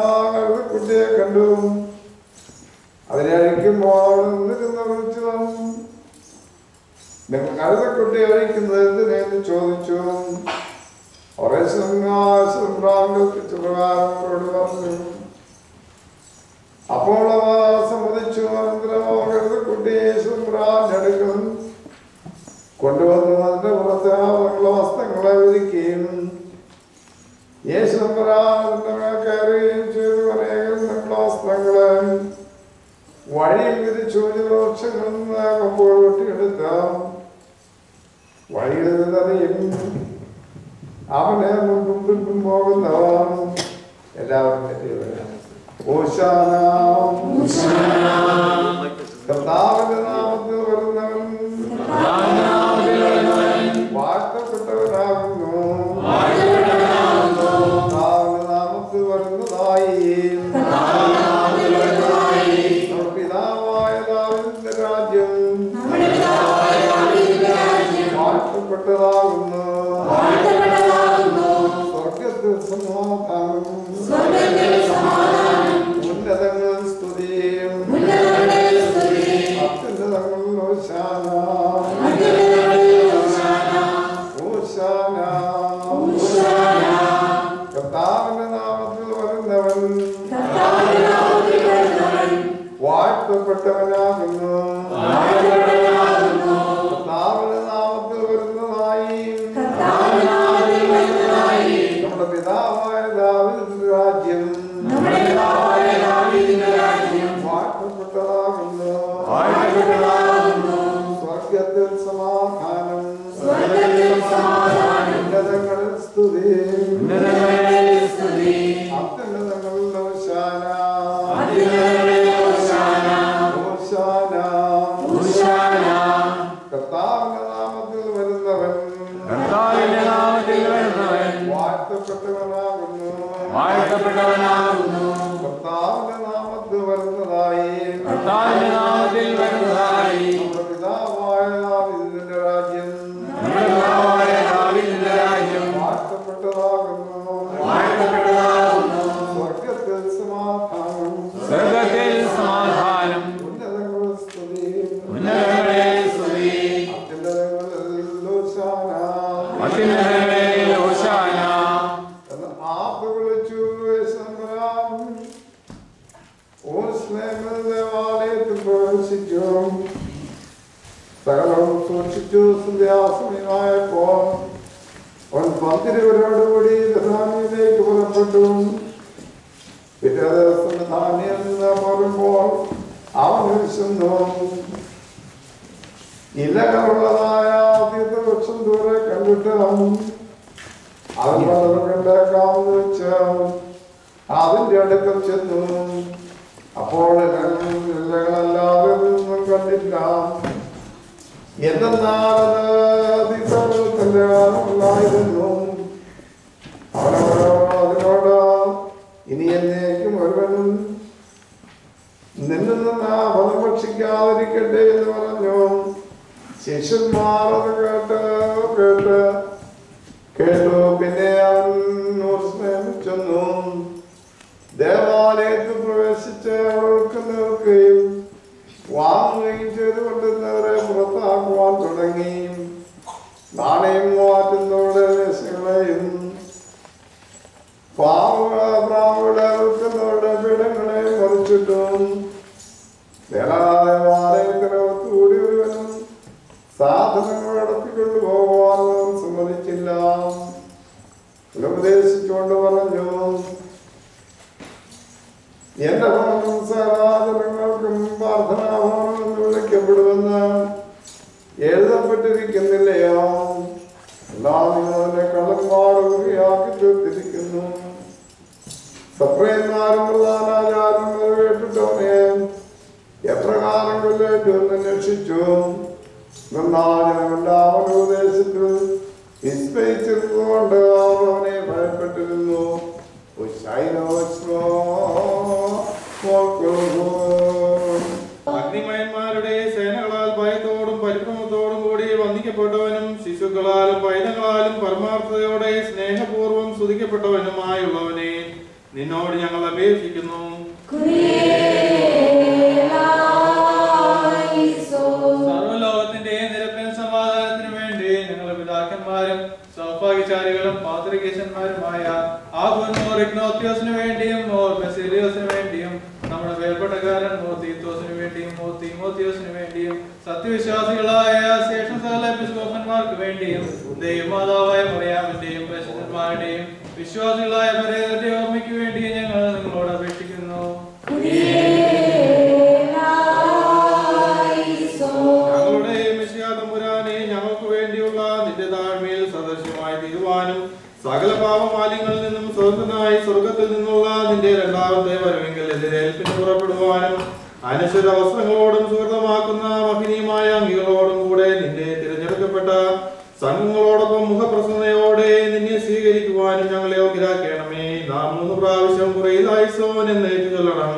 കുട്ടിയെ കണ്ടു. അതിനെ അഴിക്കുമ്പോൾ അവിടെ നിന്നിരുന്ന വിളിച്ചു, നിങ്ങൾ കഴുതക്കുട്ടി അഴിക്കുന്നത് എന്തിനെന്ന് ചോദിച്ചു. അവരെ പ്രകാരം അവരോട് പറഞ്ഞു. അപ്പോൾ അവർ സമ്മതിച്ചു. അനന്തരം കഴുതക്കുട്ടിയെ ശുഭ്രാഞ്ഞെടുക്കും കൊണ്ടുവന്നു അതിന്റെ പുറത്ത് അവരുടെ വസ്ത്രങ്ങളെ വിരിക്കുകയും യേശുദമ്പരാന്റെ മേൽ കയറുകയും ചെയ്തു. അനേകം തങ്ങളുടെ വസ്ത്രങ്ങളെ വഴിയിൽ വിരിച്ചു. വൃക്ഷങ്ങളിൽ നിന്ന് കൊമ്പോൾ വെട്ടിയെടുത്ത വഴിയിൽ നിന്നറിയും അവനെ മുൻപും പിൻപും പോകുന്നവൻ. എല്ലാവരും ഓശാന കർത്താവിന്റെ നാമത്തിൽ വരുന്നവൻ വാഴ്ത്തപ്പെട്ടവനാകുന്നു. കർത്താവിന്റെ നാമത്തിൽ വരുന്നതായി നമ്മുടെ പിതാവായ ദാവീദിന്റെ രാജ്യം വാഴ്ത്തപ്പെട്ടതാകുന്നു. സ്വർഗ്ഗത്തിൽ സമാധാനം, ഉന്നതങ്ങളിൽ സ്തുതിയും അത്യുന്നതങ്ങളിൽ ഓശാന. കർത്താവിന്റെ നാമത്തിൽ വരുന്നവൻ വാഴ്ത്തപ്പെട്ടവനാകുന്നു. കർത്താവിന്റെ നാമത്തിൽ വരുന്നതായി നമ്മുടെ പിതാവായ ദാവീദിന്റെ രാജ്യം വാഴ്ത്തപ്പെട്ടതാകുന്നു. സ്വർഗ്ഗത്തിൽ സമാധാനം, ഉന്നതങ്ങളിൽ സ്തുതി അത്യുന്നതങ്ങളിൽ ഓശാന. കർത്താവിന്റെ നാമത്തിൽ വരുന്നവൻ വാഴ്ത്തപ്പെട്ടവനാകുന്നു. കർത്താവിന്റെ നാമത്തിൽ വരുന്നതായി നമ്മുടെ പിതാവായ ദാവീദിന്റെ രാജ്യം വാഴ്ത്തപ്പെട്ടതാകുന്നു. സ്വർഗ്ഗത്തിൽ സമാധാനം, ഉന്നതങ്ങളിൽ സ്തുതി അത്യുന്നതങ്ങളിൽ ഓശാന. ആപ്പ് വിളിച്ചു ദേവാലയത്തിൽ പ്രവേശിച്ചു. സകലം സൂക്ഷിച്ചു. സന്ധ്യാസമയമായപ്പോൾ അവൻ 10 ബഥാനിയയിലേക്ക് പുറപ്പെട്ടു. പിറ്റേ ദിവസം ബഥാനിയിൽ നിന്ന് പോരുമ്പോൾ അവൻ വിശന്നു. ഇലകളുള്ളതായ തീർത്ഥവൃക്ഷം ദൂരെ കണ്ടിട്ട് അവൻ കണ്ടേക്കാമെന്ന് വെച്ച് അതിന്റെ അടുക്കൽ ചെന്നു. അപ്പോൾ ഇലകളല്ലാതെ ഒന്നും കണ്ടില്ല. എന്തെന്നാൽ തീർത്ഥവൃക്ഷത്തിന്റെ കാലമുണ്ടായിരുന്നു. അതിനോട് ഇനി എന്നേക്കും ഒരുവനും നിന്നിൽ നിന്ന് ആ ഫലം ഭക്ഷിക്കാതിരിക്കട്ടെ എന്ന് പറഞ്ഞു. ശിഷ്യന്മാർ അത് കേട്ടു. പിന്നെ അവൻ ചെന്നു ദേവാലയത്തിൽ പ്രവേശിച്ച് അവൾക്ക് നിൽക്കുകയും വാങ്ങുകയും ചെയ്തുകൊണ്ടിരുന്നവരെ പുറത്താക്കുവാൻ തുടങ്ങി. നാണയം മാറ്റുന്നവരുടെ വേശ്യകളെയും പ്രാവുകളെ വിൽക്കുന്നവരുടെ പീഠങ്ങളെ മറിച്ചിട്ടും ദേവാലയത്തിനകത്തുകൂടി ഒരുവനും സാധനങ്ങൾ അടത്തിക്കൊണ്ടു പോകുവാനും സമ്മതിച്ചില്ല. ഉപദേശിച്ചുകൊണ്ട് പറഞ്ഞു, എന്റെ ഭവനം സകലജനങ്ങൾക്കും പ്രാർത്ഥനാഭവനം എന്ന് വിളിക്കപ്പെടുമെന്ന് എഴുതപ്പെട്ടിരിക്കുന്നില്ലയോ? എല്ലാം നിങ്ങൾ അതിനെ കള്ളന്മാടുകയാക്കി തീർത്തിരിക്കുന്നു. സപ്രയന്മാരും പ്രധാനാചാര്യന്മാരും കേട്ടിട്ടവനെ എപ്രകാരം കൊല്ലേറ്റുമെന്ന് അന്വേഷിച്ചു. ജനങ്ങളുടെ ഉപദേശത്തിൽ വിസ്മയിച്ചിരുന്നുകൊണ്ട് അവർ അവനെ ഭയപ്പെട്ടിരുന്നു. അഗ്നിമയന്മാരുടെ സേനകളാൽ ഭയത്തോടും പരിഭ്രമത്തോടും കൂടി വന്ദിക്കപ്പെട്ടവനും ശിശുക്കളാലും പൈതങ്ങളാലും പരമാർത്ഥതയോടെ സ്നേഹപൂർവ്വം സ്തുതിക്കപ്പെട്ടവനുമായുള്ളവനെ നിന്നോട് ഞങ്ങൾ അപേക്ഷിക്കുന്നു. സർവ്വലോകത്തിന്റെ നിരപ്പൻ സമാധാനത്തിനു വേണ്ടി ഞങ്ങളുടെ പിതാക്കന്മാരും സൗഭാഗ്യശാലികളും പാത്രികേശന്മാരുമായ ഇഗ്നോത്യോസിനു വേണ്ടിയും ബസേലിയോസിനു വേണ്ടിയും നമ്മുടെ വേർപെട്ടക്കാരൻ തീത്തോസിനു വേണ്ടിയും തീമോത്തിയോസിനു വേണ്ടിയും സത്യവിശ്വാസികളായ ശേഷം സകല എപ്പിസ്കോപ്പന്മാർക്ക് വേണ്ടിയും ദൈവമാതാവായ മറിയാമിന്റെയും പ്രശസ്തന്മാരുടെയും വിശ്വാസികളായ പരേതരുടെ ഓർമ്മയ്ക്ക് വേണ്ടി ഞങ്ങൾ നിങ്ങളോട് അപേക്ഷിക്കുന്നു. ഞങ്ങളുടെ മിശിഹാതമ്പുരാനെ ഞങ്ങൾക്ക് വേണ്ടിയുള്ള നിന്റെ താഴ്മയിൽ സദൃശ്യമായി തീരുവാനും സകല പാപമാലിങ്ങളിൽ നിന്നും സ്വതന്ത്രനായി സ്വർഗത്തിൽ നിന്നുള്ള നിന്റെ രണ്ടാമത്തെ വരവെങ്കിൽ എതിരേൽപ്പിന് പുറപ്പെടുവാനും അനശ്വര വസ്ത്രങ്ങളോടും സുഹൃതമാക്കുന്ന മഹിനീയമായ അംഗികളോടും കൂടെ നിന്റെ തിരഞ്ഞെടുക്കപ്പെട്ട സംഘങ്ങളോടൊപ്പം മുഖപ്രസന്നതയോടെ നിന്നെ സ്വീകരിക്കുവാനും ഞങ്ങളെ യോഗ്യരാക്കണമേ. നാം 3 പ്രാവശ്യം കുറയിലായിസോൻ എന്ന് ഏറ്റുചൊല്ലണം.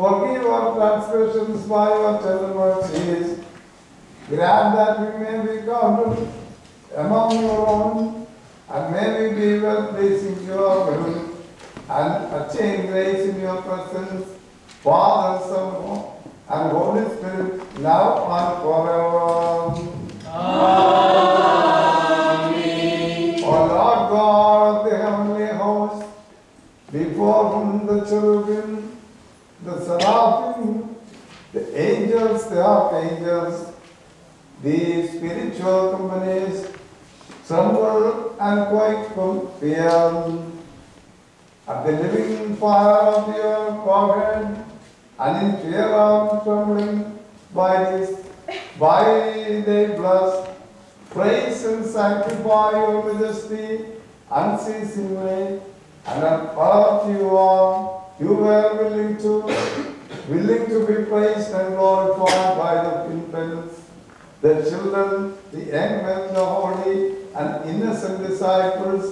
Forgive our transgressions by your tender mercies. Grant that we may be counted among your own, and may we be well pleasing to your will, and attain grace in your presence, Father, Son, and Holy Spirit, now and forever. Amen. O Lord God of the heavenly host, before whom the cherubim, the seraphim, the angels, the archangels, the spiritual companies tremble and quake from fear. At the living fire of your forehead, and in fear and trembling by they bless, praise and sanctify your majesty unceasingly, and at earth you were willing to be praised and glorified by the infants, the children, the young men, the holy and innocent disciples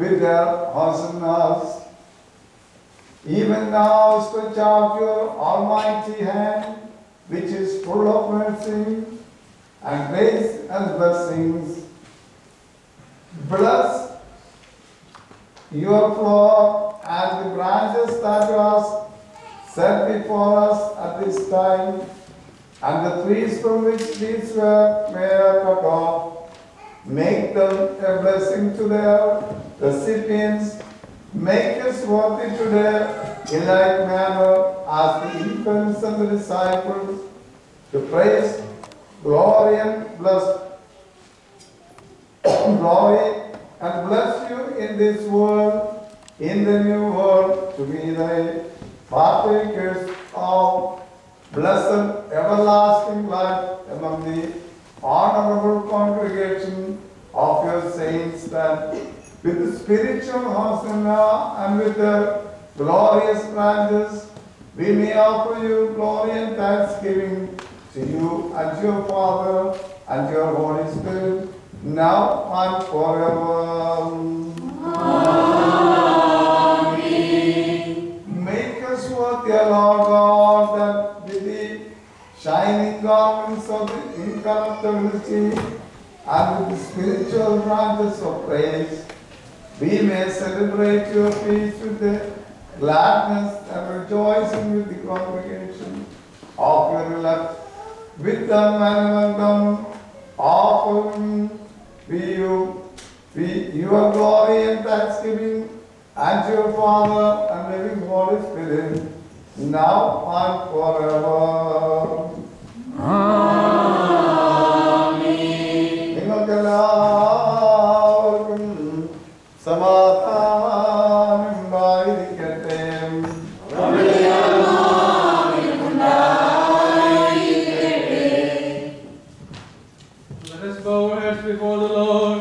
with their hosannas. Even now stretch out your almighty hand, which is full of mercy and grace and blessings. Bless your flock and the branches that was set before us at this time, and the trees from which these were cut off. Make them a blessing to their recipients. Make us worthy today in like manner as the infants and the disciples to praise, glory and bless you in this world, in the new world, to be thy partakers of blessed everlasting life among the honorable congregation of your saints, that with the spiritual hosanna and with the glorious branches we may offer you glory and thanksgiving to you and your Father and your Holy Spirit, now and forever. Make us worthy, O Lord God, that with the shining garments of the incorruptibility and with the spiritual branches of praise, we may celebrate your feast with the gladness and rejoicing with the congregation of your elect. With them and among them, offering your glory and thanksgiving and to your Father and living Holy Spirit, now and forever. Amen. നിങ്ങൾക്കെല്ലാവർക്കും സമാധാനം ഉണ്ടായിരിക്കട്ടെ. Let us bow our heads before the Lord,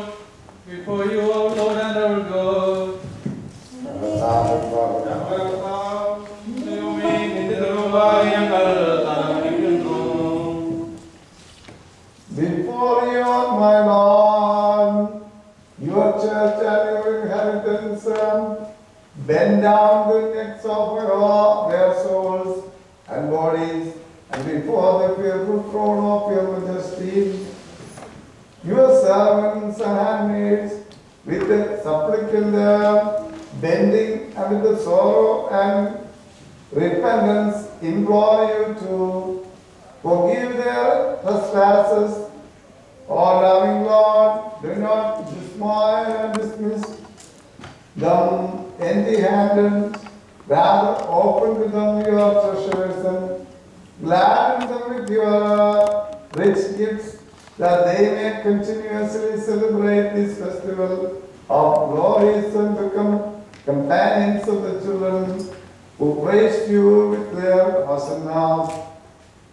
before you, our Lord and our God. Before you, my Lord, your church and your inheritance, bend down the necks of their souls and bodies, and before the fearful throne of your majesty, your servants and handmaids, with the supplication bending and with the sorrow and repentance, implore you to forgive their trespasses. O loving Lord, do not dismiss them empty-handed, rather open to them your treasures and gladden them with your rich gifts, that they may continuously celebrate this festival of glories and become companions of the children who praise you with their hosanna.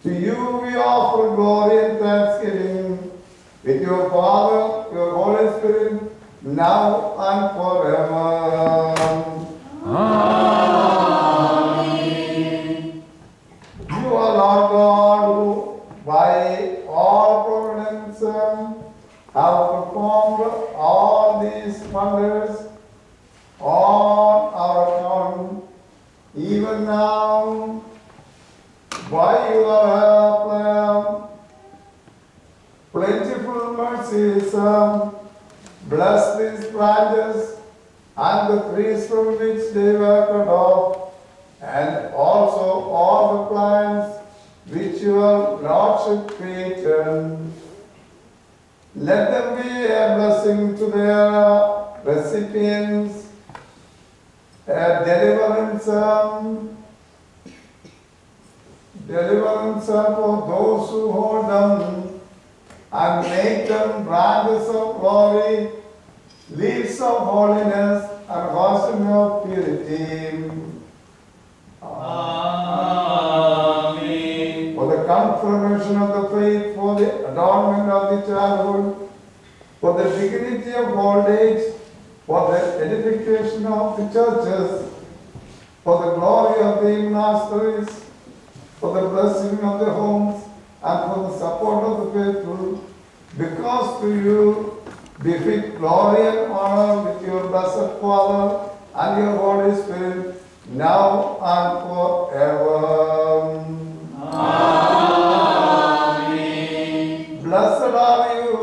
To you we offer glory and thanksgiving with your Father, your Holy Spirit, now and forever. Amen. You are Lord God, who by all providence have performed all these wonders on our account. Even now, by your plentiful mercies, bless these branches and the trees from which they were cut off, and also all the plants which your Lordship created. Let them be a blessing to their recipients, a deliverance for those who hold them, and make them branches of glory, leaves of holiness, and blossom of purity. Amen. For the confirmation of the faith, for the adornment of the childhood, for the dignity of old age, for the edification of the churches, for the glory of the monasteries, for the blessing of the homes, and for the support of the faithful, because to you befit glory and honor with your blessed Father and your Holy Spirit, now and forever. Amen. Blessed are you,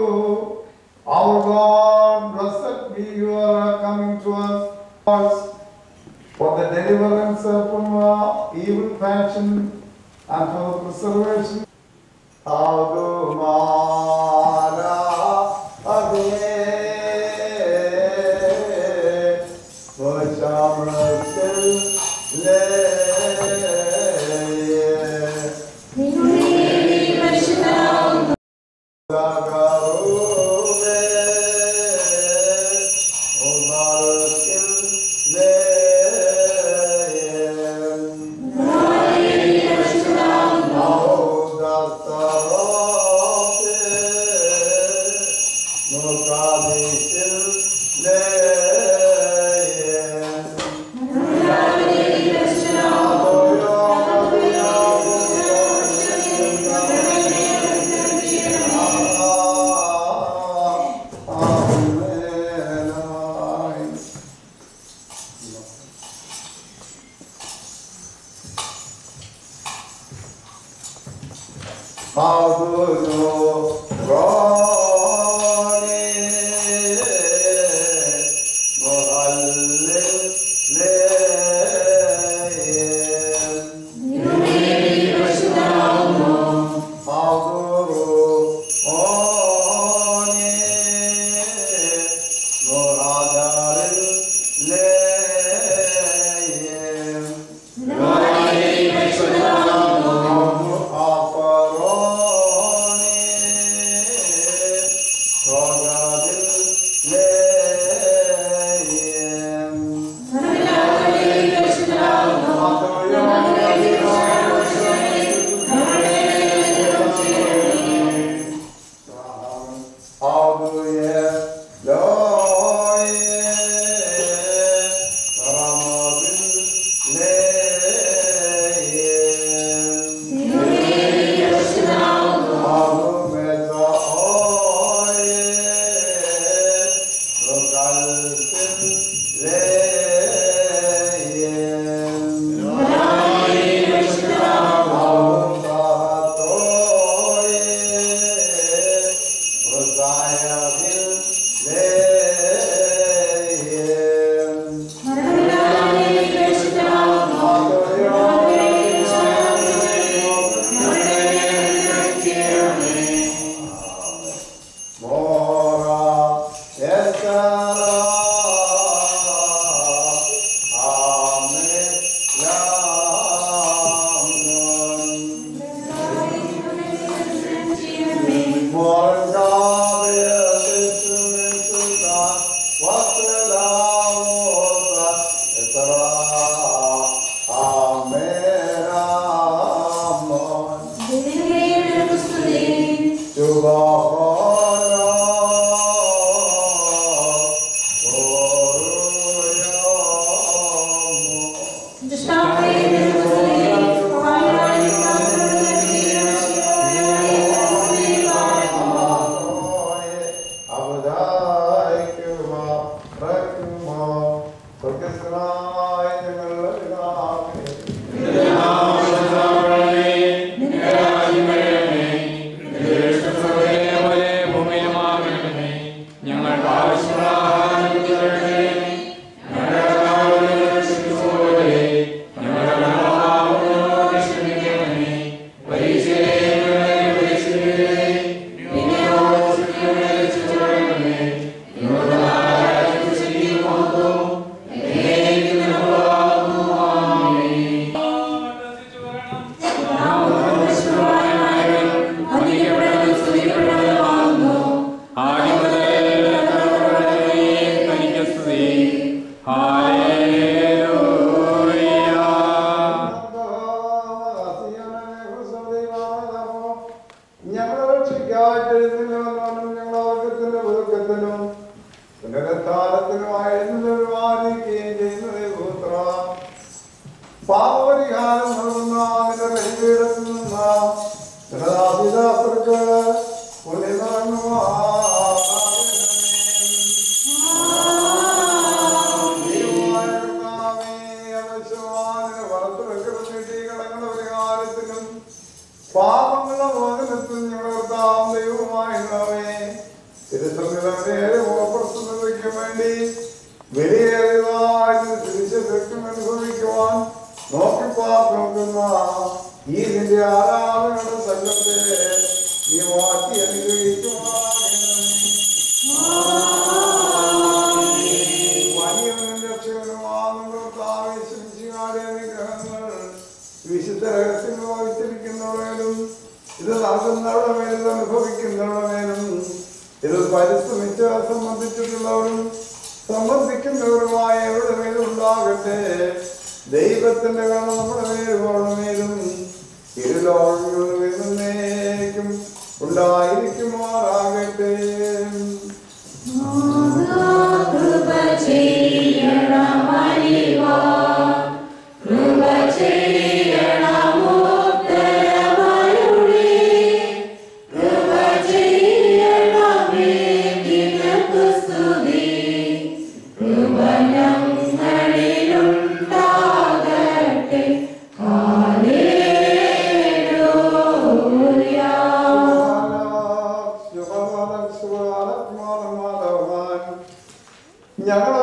our God, blessed be your coming to us, for the deliverance from evil passion and for the preservation. Adumara Ade Vachamrakel Le Hallelujah.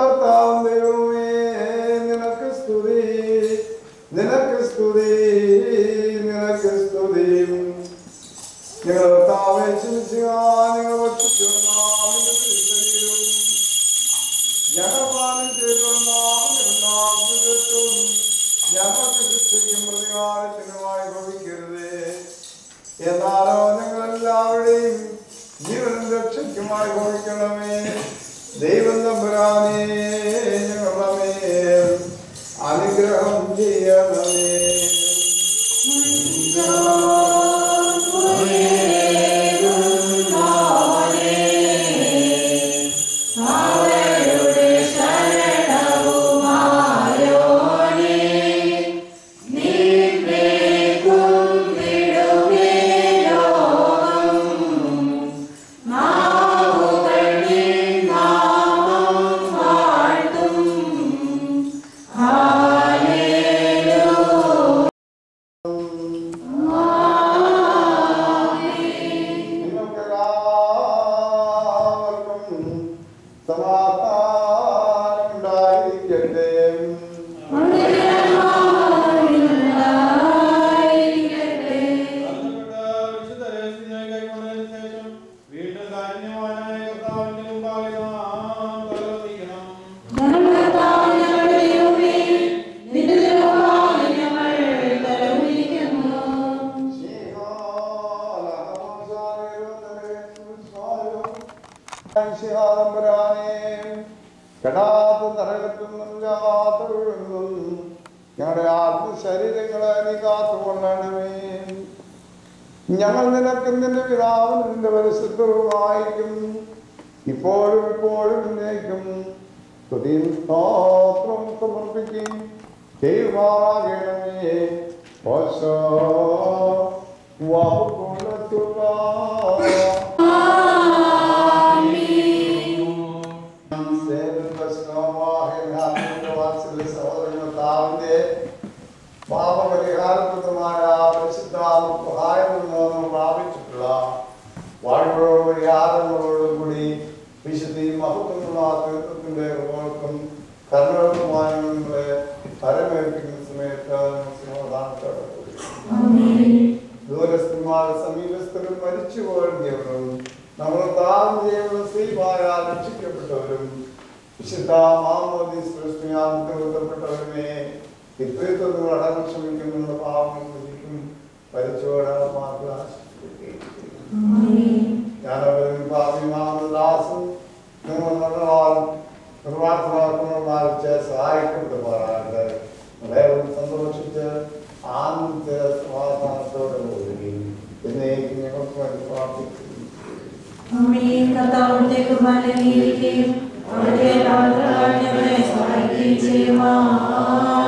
ഞങ്ങളുടെ ദൈവമേ നിനക്ക് സ്തുതി, നിനക്ക് സ്തുതി, നിനക്ക് സ്തുതി. ഞങ്ങളുടെ കർത്താവേ നിങ്ങൾ ഭക്ഷിക്കുന്ന ഞങ്ങൾ പാനം ചെയ്തുകൊണ്ടും ഞങ്ങൾക്ക് ശിക്ഷയ്ക്കും പ്രതികാരത്തിനുമായി ഭവിക്കരുത്. എന്നാലോ ഞങ്ങളെല്ലാവരുടെയും ജീവനും രക്ഷയ്ക്കുമായി ഭവിക്കണമേ. ദൈവം തമ്പുരാനേ ഞങ്ങളുടെ മേൽ അനുഗ്രഹം ചെയ്യണമേ. ഞങ്ങളുടെ ആത്മശരീരങ്ങളെ നീ കാത്തുകൊള്ളണമേ. ഞങ്ങൾ നിനക്കും നിന്റെ പിതാവിനും നിന്റെ പരിശുദ്ധവുമായിരിക്കും ഇപ്പോഴും ഇപ്പോഴും എന്നേക്കും സ്തുതിയും സ്തോത്രവും സമർപ്പിക്കും ചെയ്യുമാറാകണമേ. പാപപരിഹാരപ്രദമായ പരിശുദ്ധാത്മസഹായത്തിൽ പ്രാപിച്ചിട്ടുള്ള വാഴ്വയോടും പരിഹാരങ്ങളോടും കൂടി വിശുദ്ധിയും മഹത്വമുള്ള തീർത്ഥത്തിന്റെ ഉറവൾക്കും കരുണകളുമായ നിങ്ങളെ പരമേൽപ്പിക്കുന്ന സമയത്ത് സമാധാനത്തോടെ ദൂരസ്ഥന്മാർ സമീപസ്ഥരും മരിച്ചു പോയവരും നമ്മൾ താഴ്ന്ന ചെയ്യുന്ന സ്ത്രീമായ രക്ഷിക്കപ്പെട്ടവരും വിശുദ്ധ മാമോദീസ് ബന്ധപ്പെട്ടവരുമേ ഇത്രയത്വം നിങ്ങൾ അടക്കം ശ്രമിക്കുന്നുള്ള പാവങ്ങൾ ലഭിക്കും. പരിച്ചോടാത്മാക്കൾ ഞാനവരും പാപിമാസും നിങ്ങൾ നിർവാർത്ഥമാക്കുന്നവർക്ക് സഹായിക്കപ്പെടുമാറാകട്ടെ. നിങ്ങളേവരും സന്തോഷിച്ച് ആനന്ദ സമാധാനത്തോടെ പോവുകയും എന്നേക്കും ഞങ്ങൾക്ക് വേണ്ടി പ്രാർത്ഥിക്കുന്നു. കർത്താവിന്റെ കുർബാന അംഗീകരിക്കുകയും അവിടുത്തെ പ്രവർത്തനങ്ങൾ ഞങ്ങളെ സഹായിക്കുകയും ചെയ്യുവാൻ